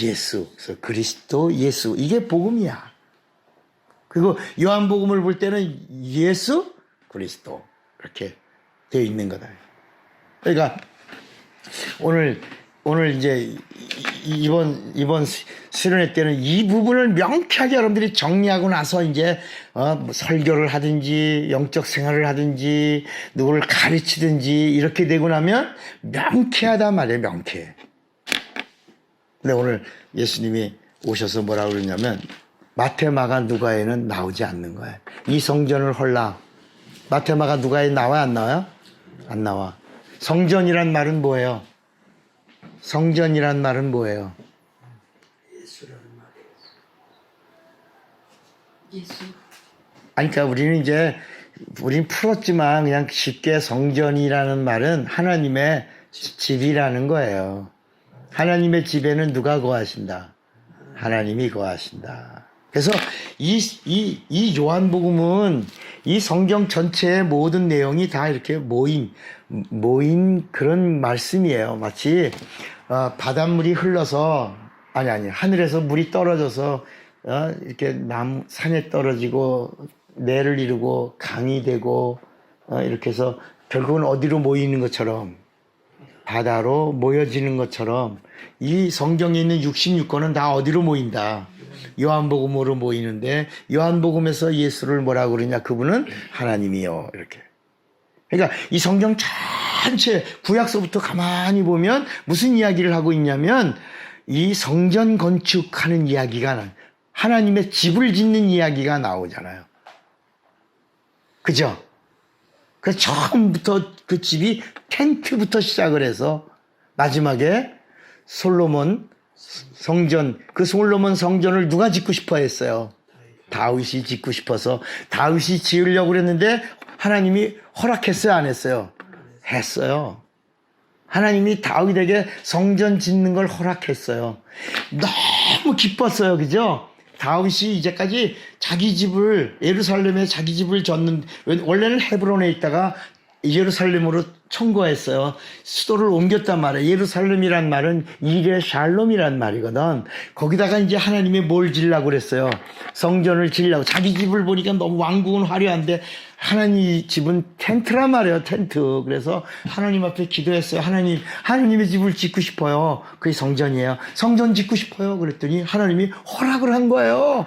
예수. 그래서 그리스도, 예수. 이게 복음이야. 그리고 요한복음을 볼 때는 예수, 그리스도. 이렇게 되어 있는 거다. 그러니까 오늘 이제 이번 수련회 때는 이 부분을 명쾌하게 여러분들이 정리하고 나서 이제 뭐 설교를 하든지 영적 생활을 하든지 누구를 가르치든지 이렇게 되고 나면 명쾌하단 말이에요. 명쾌해. 근데 오늘 예수님이 오셔서 뭐라고 그러냐면 마태, 마가, 누가에는 나오지 않는 거예요. 이 성전을 헐라. 마태, 마가, 누가에 나와요? 안 나와요? 안 나와. 성전이란 말은 뭐예요? 성전이란 말은 뭐예요? 예수라는 말이에요. 예수. 아니, 그러니까 우리는 풀었지만 그냥 쉽게 성전이라는 말은 하나님의 집이라는 거예요. 하나님의 집에는 누가 거하신다? 하나님이 거하신다. 그래서 이 요한복음은 이 성경 전체의 모든 내용이 다 이렇게 모인 그런 말씀이에요. 마치 바닷물이 흘러서 하늘에서 물이 떨어져서 이렇게 산에 떨어지고 내를 이루고 강이 되고 이렇게 해서 결국은 어디로 모이는 것처럼 바다로 모여지는 것처럼 이 성경에 있는 66권은 다 어디로 모인다? 요한복음으로 모이는데 요한복음에서 예수를 뭐라고 그러냐? 그분은 하나님이요. 이렇게. 그러니까 이 성경 전체 구약서부터 가만히 보면 무슨 이야기를 하고 있냐면 이 성전 건축하는 이야기가 하나님의 집을 짓는 이야기가 나오잖아요. 그죠? 그래서 처음부터 그 집이 텐트부터 시작을 해서 마지막에 솔로몬 성전, 그 솔로몬 성전을 누가 짓고 싶어 했어요? 다윗이 짓고 싶어서 다윗이 지으려고 그랬는데 하나님이 허락했어요? 안 했어요? 했어요. 하나님이 다윗에게 성전 짓는 걸 허락했어요. 너무 기뻤어요. 그죠? 다윗이 이제까지 자기 집을 예루살렘에 자기 집을 졌는 원래는 헤브론에 있다가 예루살렘으로 청구했어요. 수도를 옮겼단 말이에요. 예루살렘이란 말은 이레 샬롬이란 말이거든. 거기다가 이제 하나님이 뭘 지으려고 그랬어요? 성전을 지으려고. 자기 집을 보니까 너무 왕궁은 화려한데 하나님 집은 텐트란 말이에요. 텐트. 그래서 하나님 앞에 기도했어요. 하나님의 집을 짓고 싶어요. 그게 성전이에요. 성전 짓고 싶어요. 그랬더니 하나님이 허락을 한 거예요.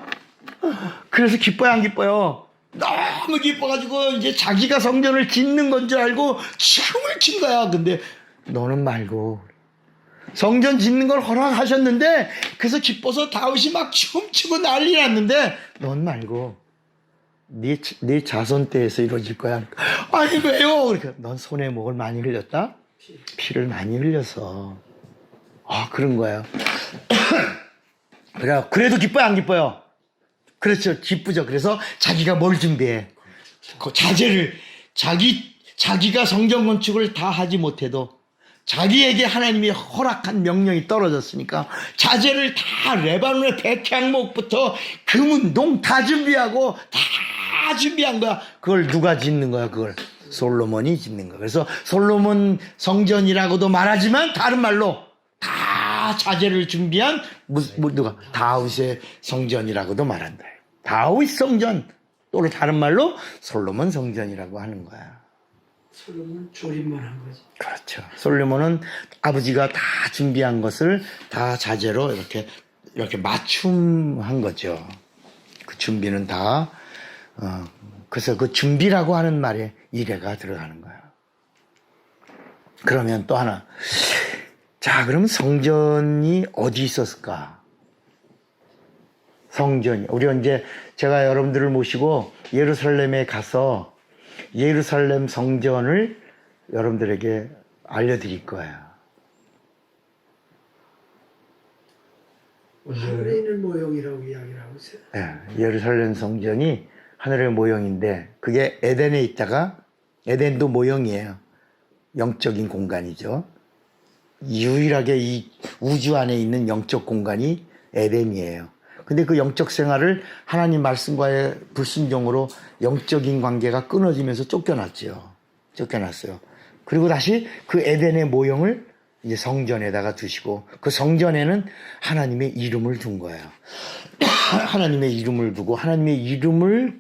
그래서 기뻐요, 안 기뻐요? 너무 기뻐가지고 이제 자기가 성전을 짓는 건 줄 알고 춤을 춘 거야. 근데 너는 말고 성전 짓는 걸 허락하셨는데 그래서 기뻐서 다윗이 막 춤추고 난리 났는데 넌 말고 네 자손 때에서 이루어질 거야. 아니 왜요? 그러니까 넌 손에 목을 많이 흘렸다? 피를 많이 흘려서. 그런 거예요. 그래도 기뻐요, 안 기뻐요? 그렇죠. 기쁘죠. 그래서 자기가 뭘 준비해? 그 자재를, 자기가 성전 건축을 다 하지 못해도 자기에게 하나님이 허락한 명령이 떨어졌으니까 자재를 다 레바논의 백향목부터 금은동 다 준비하고 다 준비한 거야. 그걸 누가 짓는 거야? 그걸 솔로몬이 짓는 거야. 그래서 솔로몬 성전이라고도 말하지만 다른 말로 다 자재를 준비한 누가 다윗의 성전이라고도 말한다. 다윗 성전 또는 다른 말로 솔로몬 성전이라고 하는 거야. 솔로몬은 조립만 한 거지. 그렇죠. 솔로몬은 아버지가 다 준비한 것을 다 자재로 이렇게 맞춤한 거죠. 그 준비는 다 그래서 그 준비라고 하는 말에 이래가 들어가는 거야. 그러면 또 하나, 자, 그럼 성전이 어디 있었을까? 성전이 우리 이제 제가 여러분들을 모시고 예루살렘에 가서 예루살렘 성전을 여러분들에게 알려드릴 거예요. 하늘에 있는 모형이라고 이야기를 하고 있어요. 예, 예루살렘 성전이 하늘의 모형인데 그게 에덴에 있다가 에덴도 모형이에요. 영적인 공간이죠. 유일하게 이 우주 안에 있는 영적 공간이 에덴이에요. 근데 그 영적 생활을 하나님 말씀과의 불순종으로 영적인 관계가 끊어지면서 쫓겨났죠. 쫓겨났어요. 그리고 다시 그 에덴의 모형을 이제 성전에다가 두시고 그 성전에는 하나님의 이름을 둔 거예요. 하나님의 이름을 두고 하나님의 이름을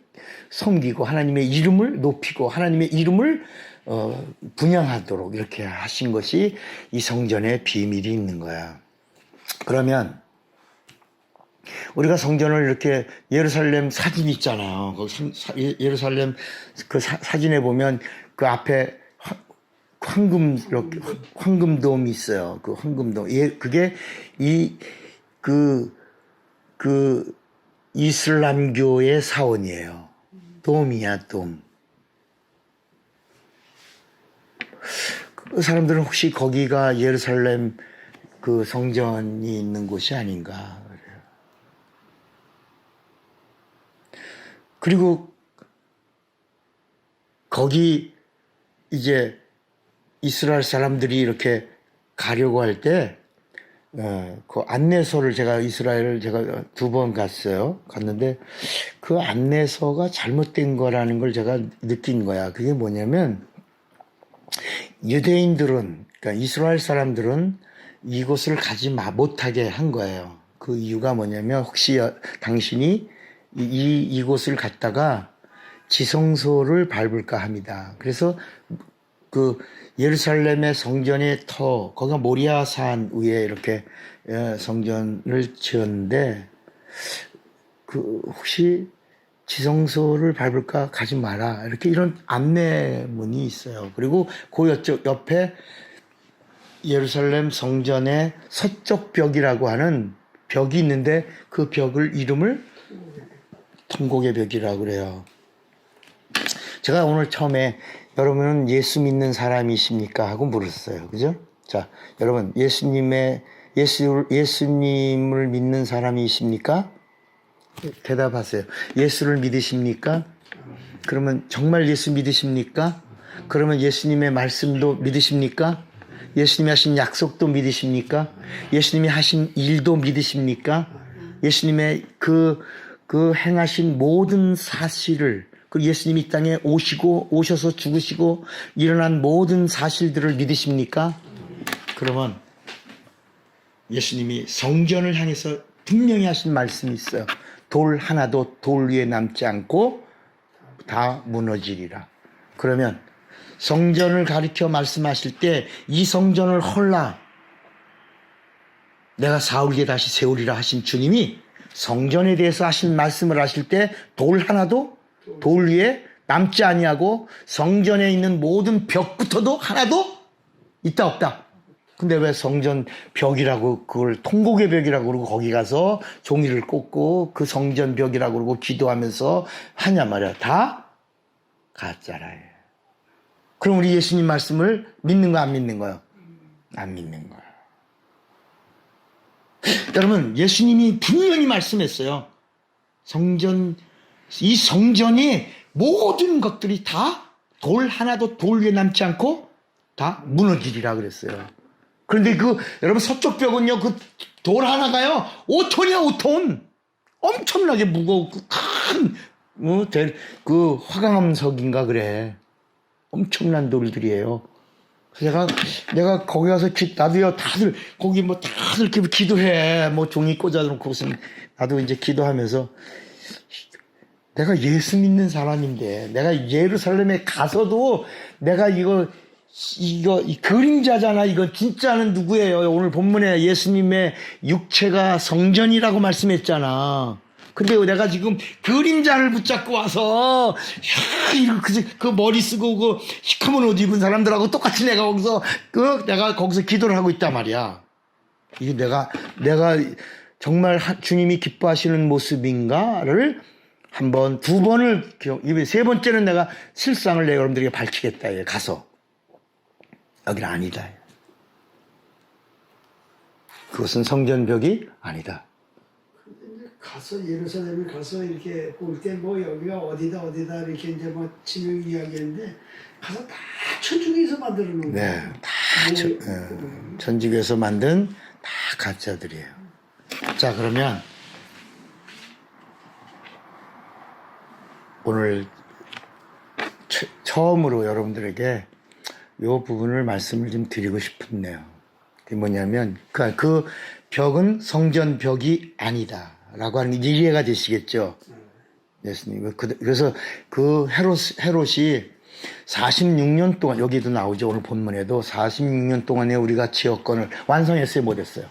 섬기고 하나님의 이름을 높이고 하나님의 이름을 분양하도록 이렇게 하신 것이 이 성전의 비밀이 있는 거야. 그러면 우리가 성전을 이렇게 예루살렘 사진 있잖아요. 예루살렘 그 사진에 보면 그 앞에 황금 이렇게 황금돔이 있어요. 그 황금돔. 그게 그 이슬람교의 사원이에요. 돔이야, 돔. 그 사람들은 혹시 거기가 예루살렘 그 성전이 있는 곳이 아닌가. 그리고 거기 이제 이스라엘 사람들이 이렇게 가려고 할 때, 그 안내서를 이스라엘을 제가 2번 갔어요. 갔는데 그 안내서가 잘못된 거라는 걸 제가 느낀 거야. 그게 뭐냐면 유대인들은, 그러니까 이스라엘 사람들은 이곳을 가지 못하게 한 거예요. 그 이유가 뭐냐면 혹시 당신이 이곳을 갔다가 지성소를 밟을까 합니다. 그래서 그 예루살렘의 성전의 거기가 모리아 산 위에 이렇게 성전을 지었는데 그 혹시 지성소를 밟을까 가지 마라 이렇게 이런 안내문이 있어요. 그리고 그 옆에 예루살렘 성전의 서쪽 벽이라고 하는 벽이 있는데 그 벽을 이름을 통곡의 벽이라고 그래요. 제가 오늘 처음에 여러분은 예수 믿는 사람이십니까? 하고 물었어요. 그죠? 자, 여러분, 예수님을 믿는 사람이십니까? 대답하세요. 예수를 믿으십니까? 그러면 정말 예수 믿으십니까? 그러면 예수님의 말씀도 믿으십니까? 예수님이 하신 약속도 믿으십니까? 예수님이 하신 일도 믿으십니까? 예수님의 그 행하신 모든 사실을, 그 예수님이 이 땅에 오셔서 죽으시고 일어난 모든 사실들을 믿으십니까? 그러면 예수님이 성전을 향해서 분명히 하신 말씀이 있어요. 돌 하나도 돌 위에 남지 않고 다 무너지리라. 그러면 성전을 가리켜 말씀하실 때 이 성전을 헐라 내가 사흘 다시 세우리라 하신 주님이 성전에 대해서 하신 말씀을 하실 때 돌 하나도 돌 위에 남지 아니하고 성전에 있는 모든 벽부터도 하나도 있다 없다. 근데 왜 성전 벽이라고 그걸 통곡의 벽이라고 그러고 거기 가서 종이를 꽂고 그 성전 벽이라고 그러고 기도하면서 하냐 말이야. 다 가짜라요. 그럼 우리 예수님 말씀을 믿는 거 안 믿는 거요? 안 믿는 거야. 여러분, 예수님이 분명히 말씀했어요. 이 성전이 모든 것들이 다 돌 하나도 돌 위에 남지 않고 다 무너지리라 그랬어요. 그런데 여러분 서쪽 벽은요, 그 돌 하나가요, 5톤이야, 5톤. 엄청나게 무거워. 그 화강암석인가 그래. 엄청난 돌들이에요. 그래서 내가 거기 가서 나도요, 다들 거기 다들 이렇게 기도해. 종이 꽂아놓고 무슨 나도 이제 기도하면서 내가 예수 믿는 사람인데, 내가 예루살렘에 가서도 내가 이 그림자잖아. 이거 진짜는 누구예요? 오늘 본문에 예수님의 육체가 성전이라고 말씀했잖아. 근데 내가 지금 그림자를 붙잡고 와서, 그 머리 쓰고, 그 시커먼 옷 입은 사람들하고 똑같이 내가 거기서 기도를 하고 있단 말이야. 이게 내가 정말 주님이 기뻐하시는 모습인가를 한 번, 두 번을 이번에 세 번째는 내가 실상을 내가 여러분들에게 밝히겠다. 가서. 여기는 아니다. 그것은 성전벽이 아니다. 가서 예루살렘에 가서 이렇게 볼 때 뭐 여기가 어디다 이렇게 이제 뭐 지명 이야기했는데 가서 다 천주교에서 만들어 놓은 네, 거예요. 다 천주교에서 만든 다 가짜들이에요. 자, 그러면 오늘 처음으로 여러분들에게 이 부분을 말씀을 좀 드리고 싶네요. 그게 뭐냐면 그 벽은 성전 벽이 아니다 라고 하는 게 이해가 되시겠죠? 예수님. 그래서 그 헤롯이 46년 동안, 여기도 나오죠. 오늘 본문에도 46년 동안에 우리가 지역권을 완성했어요, 못했어요?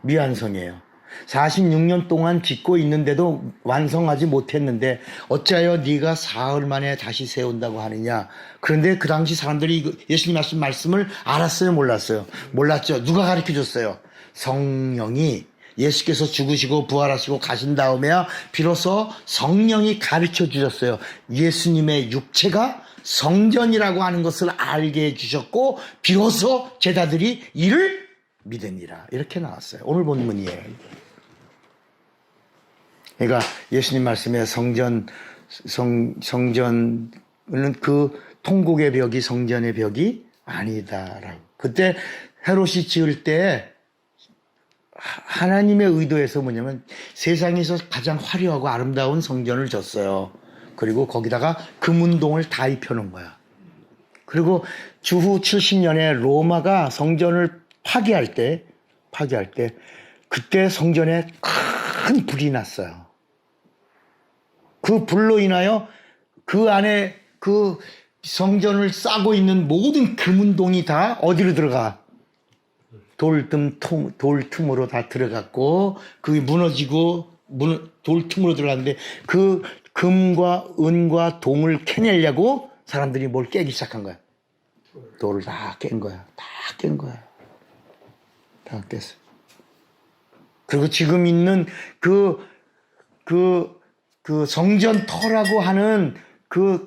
미완성이에요. 46년 동안 짓고 있는데도 완성하지 못했는데 어찌하여 네가 사흘 만에 다시 세운다고 하느냐. 그런데 그 당시 사람들이 예수님 하신 말씀을 알았어요, 몰랐어요? 몰랐죠. 누가 가르쳐줬어요? 성령이, 예수께서 죽으시고 부활하시고 가신 다음에야 비로소 성령이 가르쳐 주셨어요. 예수님의 육체가 성전이라고 하는 것을 알게 해주셨고 비로소 제자들이 이를 믿으니라. 이렇게 나왔어요. 오늘 본문이에요. 그러니까 예수님 말씀에 성전은 그 통곡의 벽이 성전의 벽이 아니다라고. 그때 헤롯이 지을 때 하나님의 의도에서 뭐냐면 세상에서 가장 화려하고 아름다운 성전을 졌어요. 그리고 거기다가 금운동을 다 입혀놓은 거야. 그리고 주후 70년에 로마가 성전을 파괴할 때 그때 성전에 큰 불이 났어요. 그 불로 인하여 그 안에 그 성전을 싸고 있는 모든 금운동이 다 어디로 들어가? 돌 틈으로 다 들어갔고 그게 무너지고 돌 틈으로 들어갔는데 그 금과 은과 동을 캐내려고 사람들이 뭘 깨기 시작한 거야. 돌을 다 깬 거야. 다 깼어. 그리고 지금 있는 그 성전 터라고 하는 그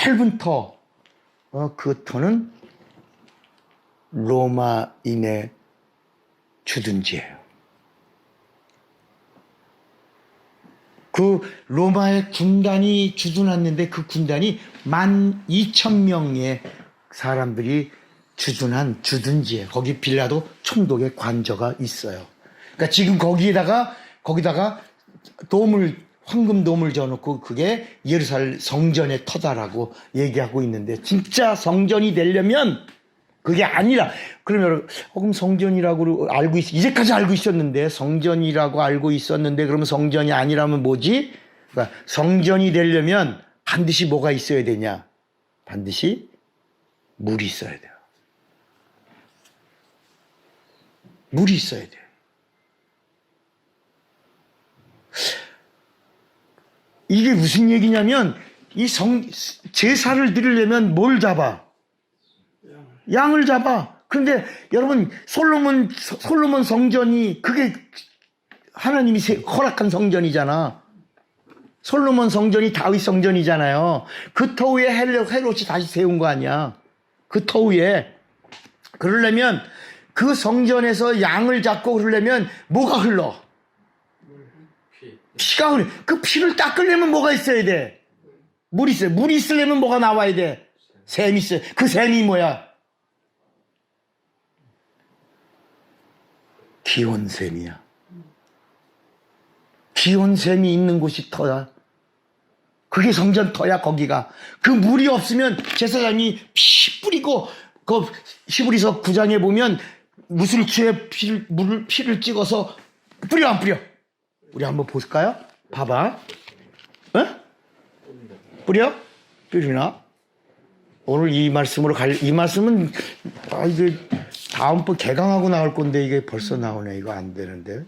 넓은 터, 그 터는 로마인의 주둔지예요. 그 로마의 군단이 주둔했는데 그 군단이 12,000명의 사람들이 주둔한 주둔지예요. 거기 빌라도 총독의 관저가 있어요. 그러니까 지금 거기다가 황금 돔을 져놓고 그게 예루살렘 성전의 터다라고 얘기하고 있는데 진짜 성전이 되려면 그게 아니라 그러면 그럼 성전이라고 알고 이제까지 알고 있었는데 성전이라고 알고 있었는데 그러면 성전이 아니라면 뭐지? 그러니까 성전이 되려면 반드시 뭐가 있어야 되냐? 반드시 물이 있어야 돼요. 물이 있어야 돼요. 이게 무슨 얘기냐면 제사를 드리려면 뭘 잡아? 양을 잡아. 그런데 여러분 솔로몬 성전이 그게 하나님이 허락한 성전이잖아. 솔로몬 성전이 다윗 성전이잖아요. 그 터위에 헤롯이 다시 세운 거 아니야. 그 터위에. 그러려면 그 성전에서 양을 잡고 그러려면 뭐가 흘러? 피가 흘러. 그 피를 닦으려면 뭐가 있어야 돼? 물이 있어요. 물이 있으려면 뭐가 나와야 돼? 샘이 있어요. 그 샘이 뭐야? 기온샘이야. 기온샘이 있는 곳이 터야. 그게 성전 터야. 거기가. 그 물이 없으면 제사장이 피 뿌리고 그 히브리서 9장에 보면 무술추에 피를 찍어서 뿌려 안 뿌려? 우리 한번 볼까요? 봐봐. 어? 뿌리나? 오늘 이 말씀으로 이 말씀은, 이게 다음번 개강하고 나올 건데 이게 벌써 나오네. 이거 안 되는데.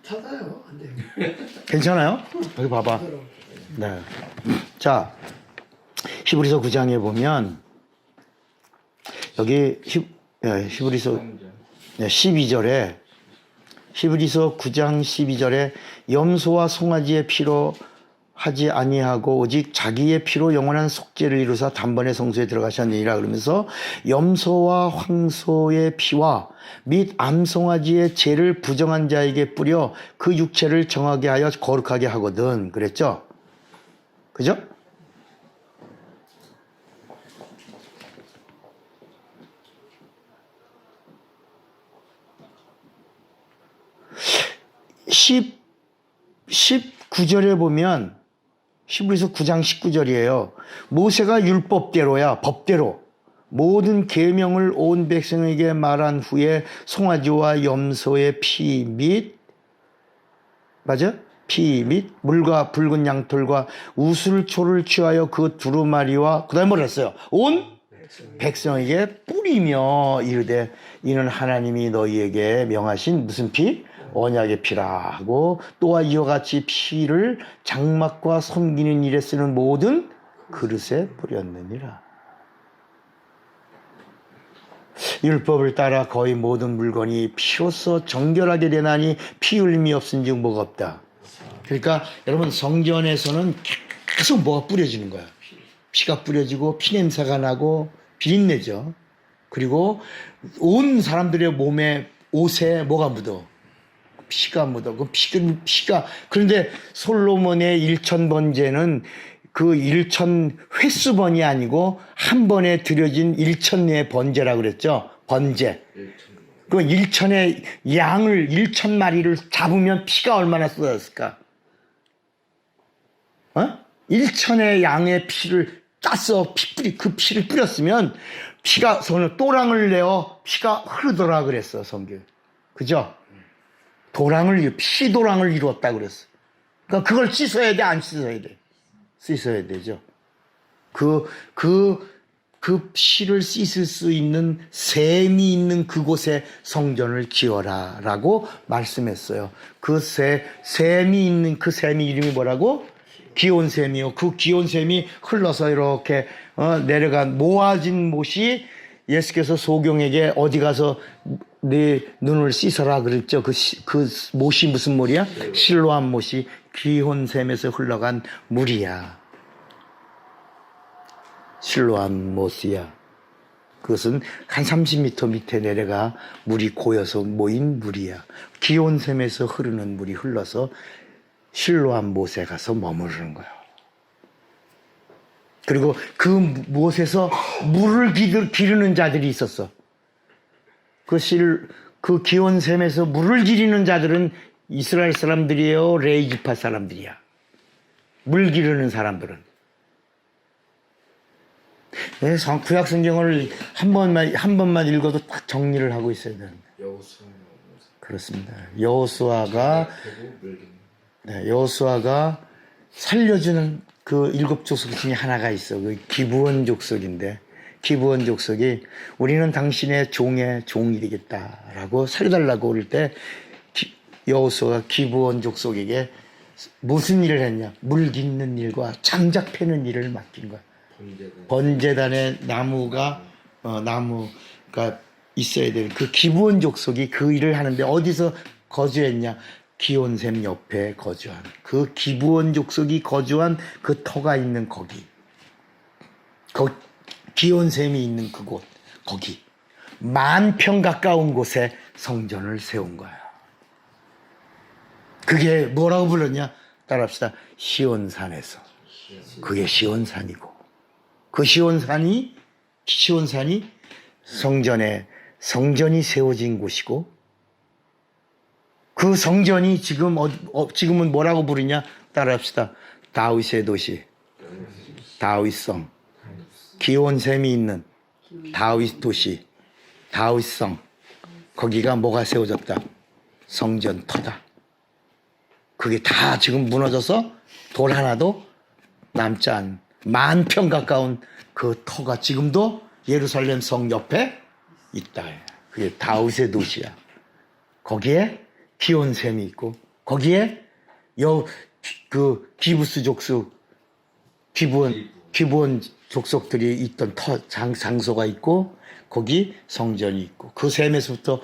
닫아요. 안 돼요. 괜찮아요? 여기 봐봐. 네. 자, 히브리서 9장에 보면, 여기 히브리서 12절에, 히브리서 9장 12절에 염소와 송아지의 피로 하지 아니하고 오직 자기의 피로 영원한 속죄를 이루사 단번에 성소에 들어가셨느니라 그러면서 염소와 황소의 피와 및 암송아지의 죄를 부정한 자에게 뿌려 그 육체를 정하게 하여 거룩하게 하거든 그랬죠? 그죠? 십 19절에 보면 히브리서 9장 19절이에요. 모세가 율법대로야 법대로 모든 계명을 온 백성에게 말한 후에 송아지와 염소의 피 및 물과 붉은 양털과 우슬초를 취하여 그 두루마리와 그 다음에 뭐라 했어요? 온 백성에게 뿌리며 이르되 이는 하나님이 너희에게 명하신 무슨 피? 언약의 피라 하고 또한 이와 같이 피를 장막과 섬기는 일에 쓰는 모든 그릇에 뿌렸느니라. 율법을 따라 거의 모든 물건이 피로써 정결하게 되나니 피 흘림이 없은즉 뭐가 없다. 그러니까 여러분 성전에서는 계속 뭐가 뿌려지는 거야. 피가 뿌려지고 피냄새가 나고 비린내죠. 그리고 온 사람들의 몸에 옷에 뭐가 묻어? 피가 묻어. 그 피가 그런데 솔로몬의 1000번제는 그 1000 횟수번이 아니고 한 번에 드려진 1000의 번제라고 그랬죠. 번제. 그 1000의 양을 1000마리를 잡으면 피가 얼마나 쏟았을까? 1000의 양의 피를 따서 그 피를 뿌렸으면 피가 또랑을 내어 피가 흐르더라 그랬어 성경. 그죠? 피도랑을 이루었다 그랬어. 그러니까 그걸 씻어야 돼, 안 씻어야 돼? 씻어야 되죠. 그 피를 씻을 수 있는 샘이 있는 그곳에 성전을 지어라 라고 말씀했어요. 그 샘이 있는 그 샘이 이름이 뭐라고? 기온샘이요. 그 기온샘이 흘러서 이렇게 내려간 모아진 못이 예수께서 소경에게 어디 가서 네 눈을 씻어라 그랬죠. 그 못이 무슨 물이야? 실로암 못이 기온샘에서 흘러간 물이야. 실로암 못이야. 그것은 한 30m 밑에 내려가 물이 고여서 모인 물이야. 기온샘에서 흐르는 물이 흘러서 실로암 못에 가서 머무르는 거야. 그리고 그 못에서 물을 기르는 자들이 있었어. 그 기온샘에서 물을 기르는 자들은 이스라엘 사람들이에요? 레이지파 사람들이야? 물 기르는 사람들은. 네, 구약 성경을 한 번만 읽어도 딱 정리를 하고 있어야 되는데. 그렇습니다. 여호수아가 살려주는 그 7족속 중에 하나가 있어. 그 기브온 족속인데, 기브온 족속이 우리는 당신의 종이 되겠다라고 살려달라고 그럴 때 여호수아가 기브온 족속에게 무슨 일을 했냐? 물 깃는 일과 장작 패는 일을 맡긴 거야. 번제단에 나무가 있어야 되는 그 기브온 족속이 그 일을 하는데 어디서 거주했냐? 기온샘 옆에 거주한 그 기브온 족속이 거주한 그 터가 있는 거기, 기온샘이 있는 그곳, 거기 10,000평 가까운 곳에 성전을 세운 거야. 그게 뭐라고 불렀냐? 따라합시다. 시온산에서. 그게 시온산이고, 그 시온산이 성전이 세워진 곳이고, 그 성전이 지금은 뭐라고 부르냐? 따라합시다. 다윗의 도시, 다윗성, 기온샘이 있는 다윗 도시, 다윗성. 거기가 뭐가 세워졌다? 성전터다. 그게 다 지금 무너져서 돌 하나도 남지 않은 10,000평 가까운 그 터가 지금도 예루살렘 성 옆에 있다. 그게 다윗의 도시야. 거기에 기온샘이 있고 거기에 기브스 족속 기브온 족속들이 있던 장소가 있고 거기 성전이 있고 그 샘에서부터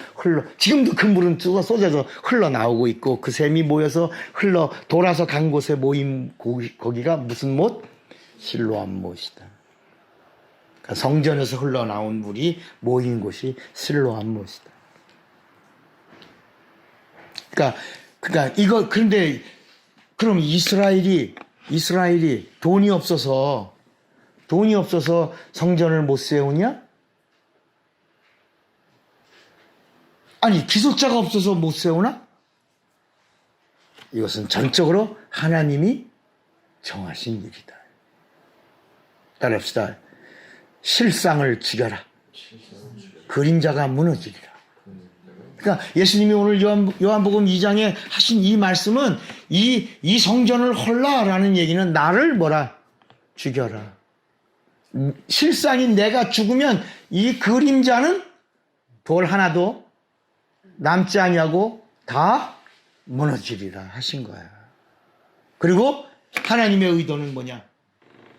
지금도 그 물은 쏟아져 흘러나오고 있고 그 샘이 모여서 돌아서 간 곳에 모인 거기가 무슨 못? 실로암 못이다. 그러니까 성전에서 흘러나온 물이 모인 곳이 실로암 못이다. 그러니까 근데 그럼 이스라엘이 돈이 없어서 성전을 못 세우냐? 아니, 기술자가 없어서 못 세우나? 이것은 전적으로 하나님이 정하신 일이다. 따라합시다. 실상을 죽여라. 그림자가 무너지리라. 그러니까 예수님이 오늘 요한복음 2장에 하신 이 말씀은 이 성전을 헐라라는 얘기는 나를 죽여라. 실상인 내가 죽으면 이 그림자는 돌 하나도 남지 아니하고 다 무너지리라 하신 거야. 그리고 하나님의 의도는 뭐냐?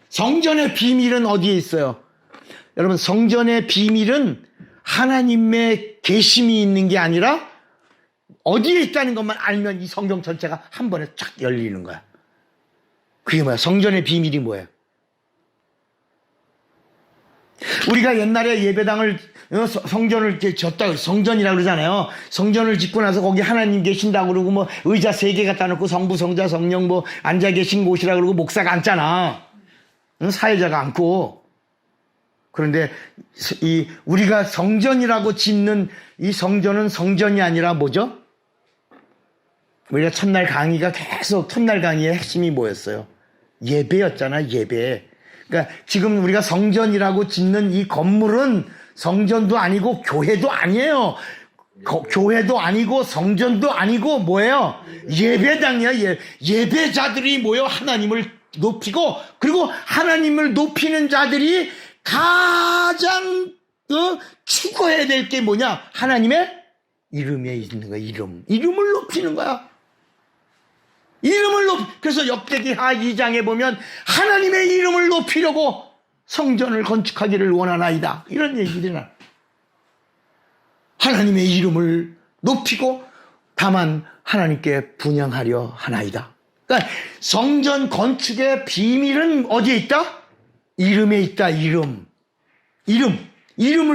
성전의 비밀은 어디에 있어요? 여러분, 성전의 비밀은 하나님의 계심이 있는 게 아니라 어디에 있다는 것만 알면 이 성경 전체가 한 번에 쫙 열리는 거야. 그게 뭐야? 성전의 비밀이 뭐예요? 우리가 옛날에 예배당을 성전을 이렇게 졌다 성전이라고 그러잖아요. 성전을 짓고 나서 거기 하나님 계신다고 그러고 뭐 의자 3개 갖다 놓고 성부 성자 성령 뭐 앉아 계신 곳이라 그러고 목사가 앉잖아. 사회자가 앉고. 그런데 우리가 성전이라고 짓는 이 성전은 성전이 아니라 뭐죠? 우리가 첫날 강의의 핵심이 뭐였어요? 예배였잖아, 예배. 그러니까 지금 우리가 성전이라고 짓는 이 건물은 성전도 아니고 교회도 아니에요. 교회도 아니고 성전도 아니고 뭐예요? 예배당이야. 예배자들이 모여 하나님을 높이고, 그리고 하나님을 높이는 자들이 가장 추구해야 될 게 뭐냐? 하나님의 이름에 있는 거야. 이름을 높이는 거야. 그래서 역대기하 2장에 보면 하나님의 이름을 높이려고 성전을 건축하기를 원하나이다. 이런 얘기들은 하나님의 이름을 높이고 다만 하나님께 분향하려 하나이다. 그러니까 성전 건축의 비밀은 어디에 있다? 이름에 있다. 이름을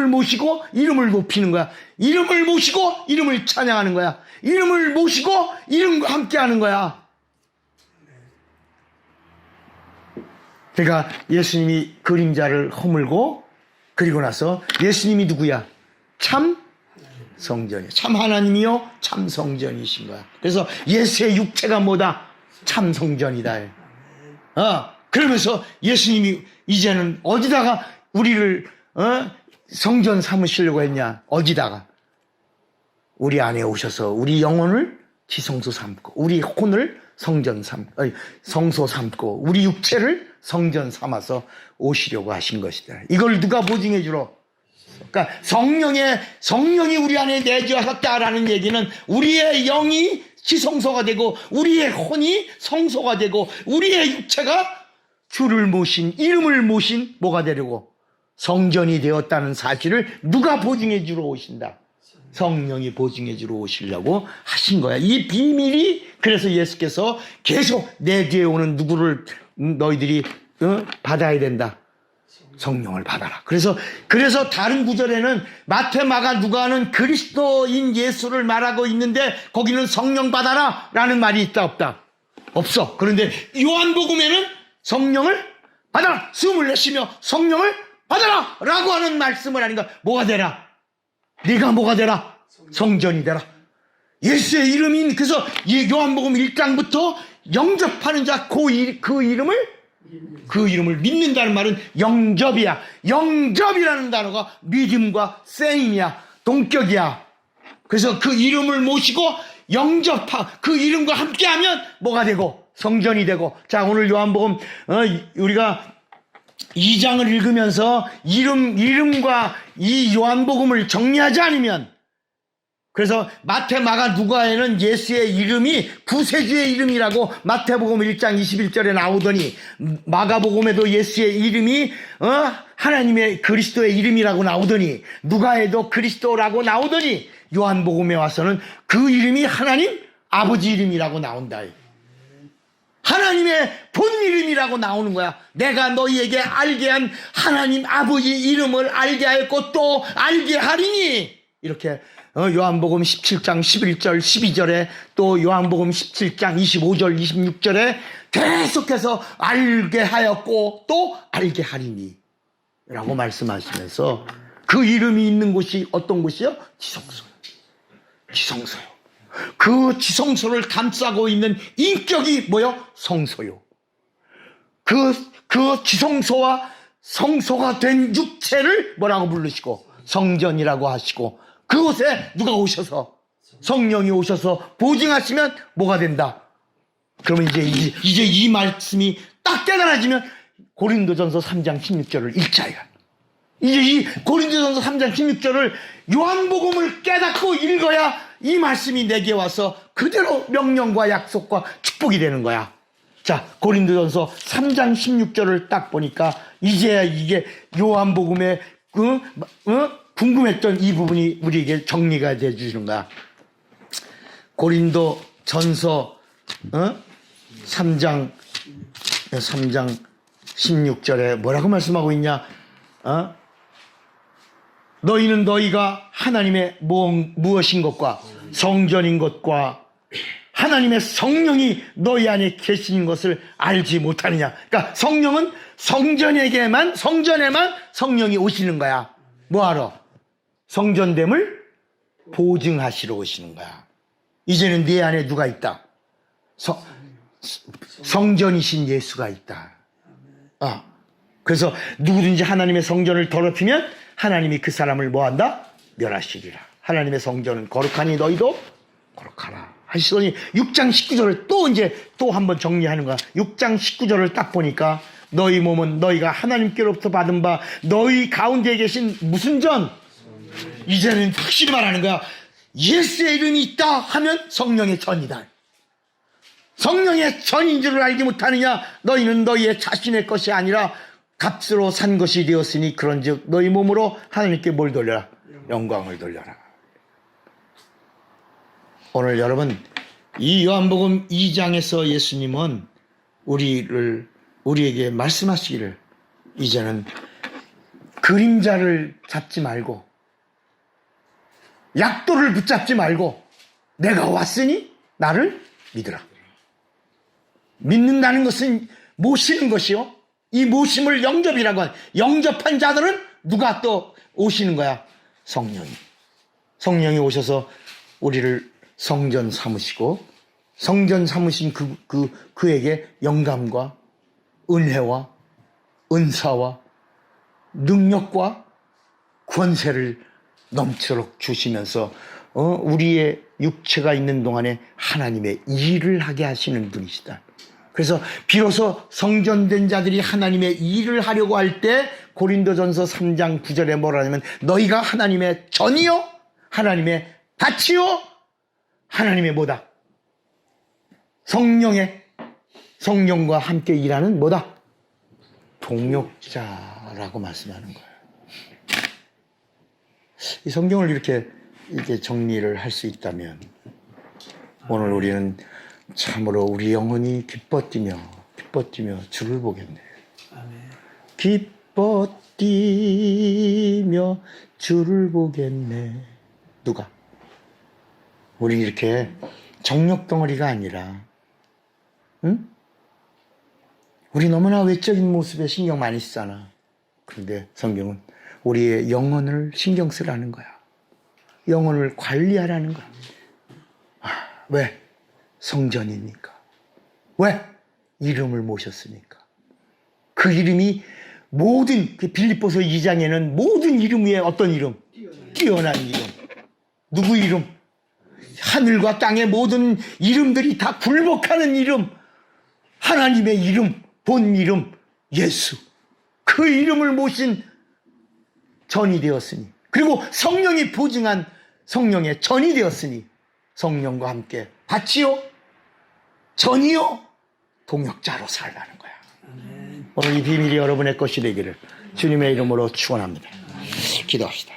모시고 이름을 높이는 거야. 이름을 모시고 이름을 찬양하는 거야. 이름을 모시고 이름과 함께하는 거야. 그러니까 예수님이 그림자를 허물고 그리고 나서 예수님이 누구야? 참 성전이야. 참 하나님이요 참 성전이신 거야. 그래서 예수의 육체가 뭐다? 참 성전이다. 그러면서 예수님이 이제는 어디다가 우리를 성전 삼으시려고 했냐? 어디다가? 우리 안에 오셔서 우리 영혼을 지성소 삼고 우리 혼을 성소 삼고 우리 육체를 성전 삼아서 오시려고 하신 것이다. 이걸 누가 보증해 주러? 그러니까 성령이 우리 안에 내주하셨다라는 얘기는 우리의 영이 지성소가 되고 우리의 혼이 성소가 되고 우리의 육체가 주를 모신 이름을 모신 뭐가 되려고? 성전이 되었다는 사실을 누가 보증해 주러 오신다? 성령이 보증해 주러 오시려고 하신 거야. 이 비밀이 그래서 예수께서 계속 내 뒤에 오는 누구를 너희들이 받아야 된다. 성령을 받아라. 그래서 다른 구절에는 마태, 마가, 누가는 그리스도인 예수를 말하고 있는데 거기는 성령 받아라 라는 말이 있다 없다? 없어. 그런데 요한복음에는 성령을 받아라. 숨을 내쉬며 성령을 받아라 라고 하는 말씀을 하니까 뭐가 되라? 네가 뭐가 되라? 성전이 되라. 예수의 이름인 그래서 요한복음 1장부터 영접하는 자 그 이름을 믿는다는 말은 영접이야. 영접이라는 단어가 믿음과 셈이야. 동격이야. 그래서 그 이름을 모시고 그 이름과 함께하면 뭐가 되고? 성전이 되고. 자, 오늘 요한복음 우리가 2장을 읽으면서 이름과 이 요한복음을 정리하지 않으면, 그래서 마태, 마가, 누가에는 예수의 이름이 구세주의 이름이라고 마태복음 1장 21절에 나오더니, 마가복음에도 예수의 이름이 하나님의 그리스도의 이름이라고 나오더니, 누가에도 그리스도라고 나오더니, 요한복음에 와서는 그 이름이 하나님 아버지 이름이라고 나온다. 하나님의 본 이름이라고 나오는 거야. 내가 너희에게 알게 한 하나님 아버지 이름을 알게 하였고 또 알게 하리니. 이렇게 요한복음 17장 11절 12절에 또 요한복음 17장 25절 26절에 계속해서 알게 하였고 또 알게 하리니 라고 말씀하시면서, 그 이름이 있는 곳이 어떤 곳이요? 지성소요. 지성소요. 그 지성소를 감싸고 있는 인격이 뭐요? 성소요. 그 지성소와 성소가 된 육체를 뭐라고 부르시고? 성전이라고 하시고, 그곳에 누가 오셔서, 성령이 오셔서 보증하시면 뭐가 된다? 그러면 이제 이 말씀이 딱 깨달아지면 고린도전서 3장 16절을 읽자야. 이제 이 고린도전서 3장 16절을 요한복음을 깨닫고 읽어야 이 말씀이 내게 와서 그대로 명령과 약속과 축복이 되는 거야. 자, 고린도전서 3장 16절을 딱 보니까 이제야 이게 요한복음에 궁금했던 이 부분이 우리에게 정리가 돼 주시는 거야. 고린도전서 3장 16절에 뭐라고 말씀하고 있냐? 너희는 너희가 하나님의 무엇인 것과 성전인 것과 하나님의 성령이 너희 안에 계신 것을 알지 못하느냐. 그러니까 성령은 성전에만 성령이 오시는 거야. 뭐하러? 성전됨을 보증하시러 오시는 거야. 이제는 네 안에 누가 있다? 성전이신 예수가 있다. 그래서 누구든지 하나님의 성전을 더럽히면 하나님이 그 사람을 뭐한다? 멸하시리라. 하나님의 성전은 거룩하니 너희도 거룩하라 하시더니 6장 19절을 또 한번 정리하는 거야. 6장 19절을 딱 보니까 너희 몸은 너희가 하나님께로부터 받은 바 너희 가운데 계신 무슨 전? 이제는 확실히 말하는 거야. 예수의 이름이 있다 하면 성령의 전이다. 성령의 전인 줄을 알지 못하느냐? 너희는 너희의 자신의 것이 아니라 값으로 산 것이 되었으니 그런즉 너희 몸으로 하나님께 뭘 돌려라? 영광을 돌려라. 오늘 여러분, 이 요한복음 2장에서 예수님은 우리에게 말씀하시기를, 이제는 그림자를 잡지 말고 약도를 붙잡지 말고 내가 왔으니 나를 믿으라. 믿는다는 것은 모시는 것이요, 이 모심을 영접이라고 하는, 영접한 자들은 누가 또 오시는 거야? 성령이 오셔서 우리를 성전 삼으시고, 성전 삼으신 그에게 영감과 은혜와 은사와 능력과 권세를 넘치도록 주시면서 우리의 육체가 있는 동안에 하나님의 일을 하게 하시는 분이시다. 그래서 비로소 성전된 자들이 하나님의 일을 하려고 할 때 고린도전서 3장 9절에 뭐라 하냐면, 너희가 하나님의 전이요 하나님의 밭이요 하나님의 뭐다? 성령과 함께 일하는 뭐다? 동역자라고 말씀하는 거예요. 이 성경을 이렇게 정리를 할 수 있다면 오늘 우리는 참으로 우리 영혼이 기뻐 뛰며 주를 보겠네. 기뻐 뛰며 주를 보겠네. 누가? 우리 이렇게 정력 덩어리가 아니라, 응? 우리 너무나 외적인 모습에 신경 많이 쓰잖아. 그런데 성경은 우리의 영혼을 신경 쓰라는 거야. 영혼을 관리하라는 거야. 왜? 성전이니까. 왜? 이름을 모셨으니까. 그 이름이 모든, 빌립보서 2장에는 모든 이름 위에 어떤 이름? 뛰어난 이름. 누구 이름? 하늘과 땅의 모든 이름들이 다 굴복하는 이름. 하나님의 이름, 본 이름 예수, 그 이름을 모신 전이 되었으니, 그리고 성령이 보증한 성령의 전이 되었으니 성령과 함께 같이요, 전이요, 동역자로 살라는 거야. 오늘 이 비밀이 여러분의 것이 되기를 주님의 이름으로 축원합니다. 기도합시다.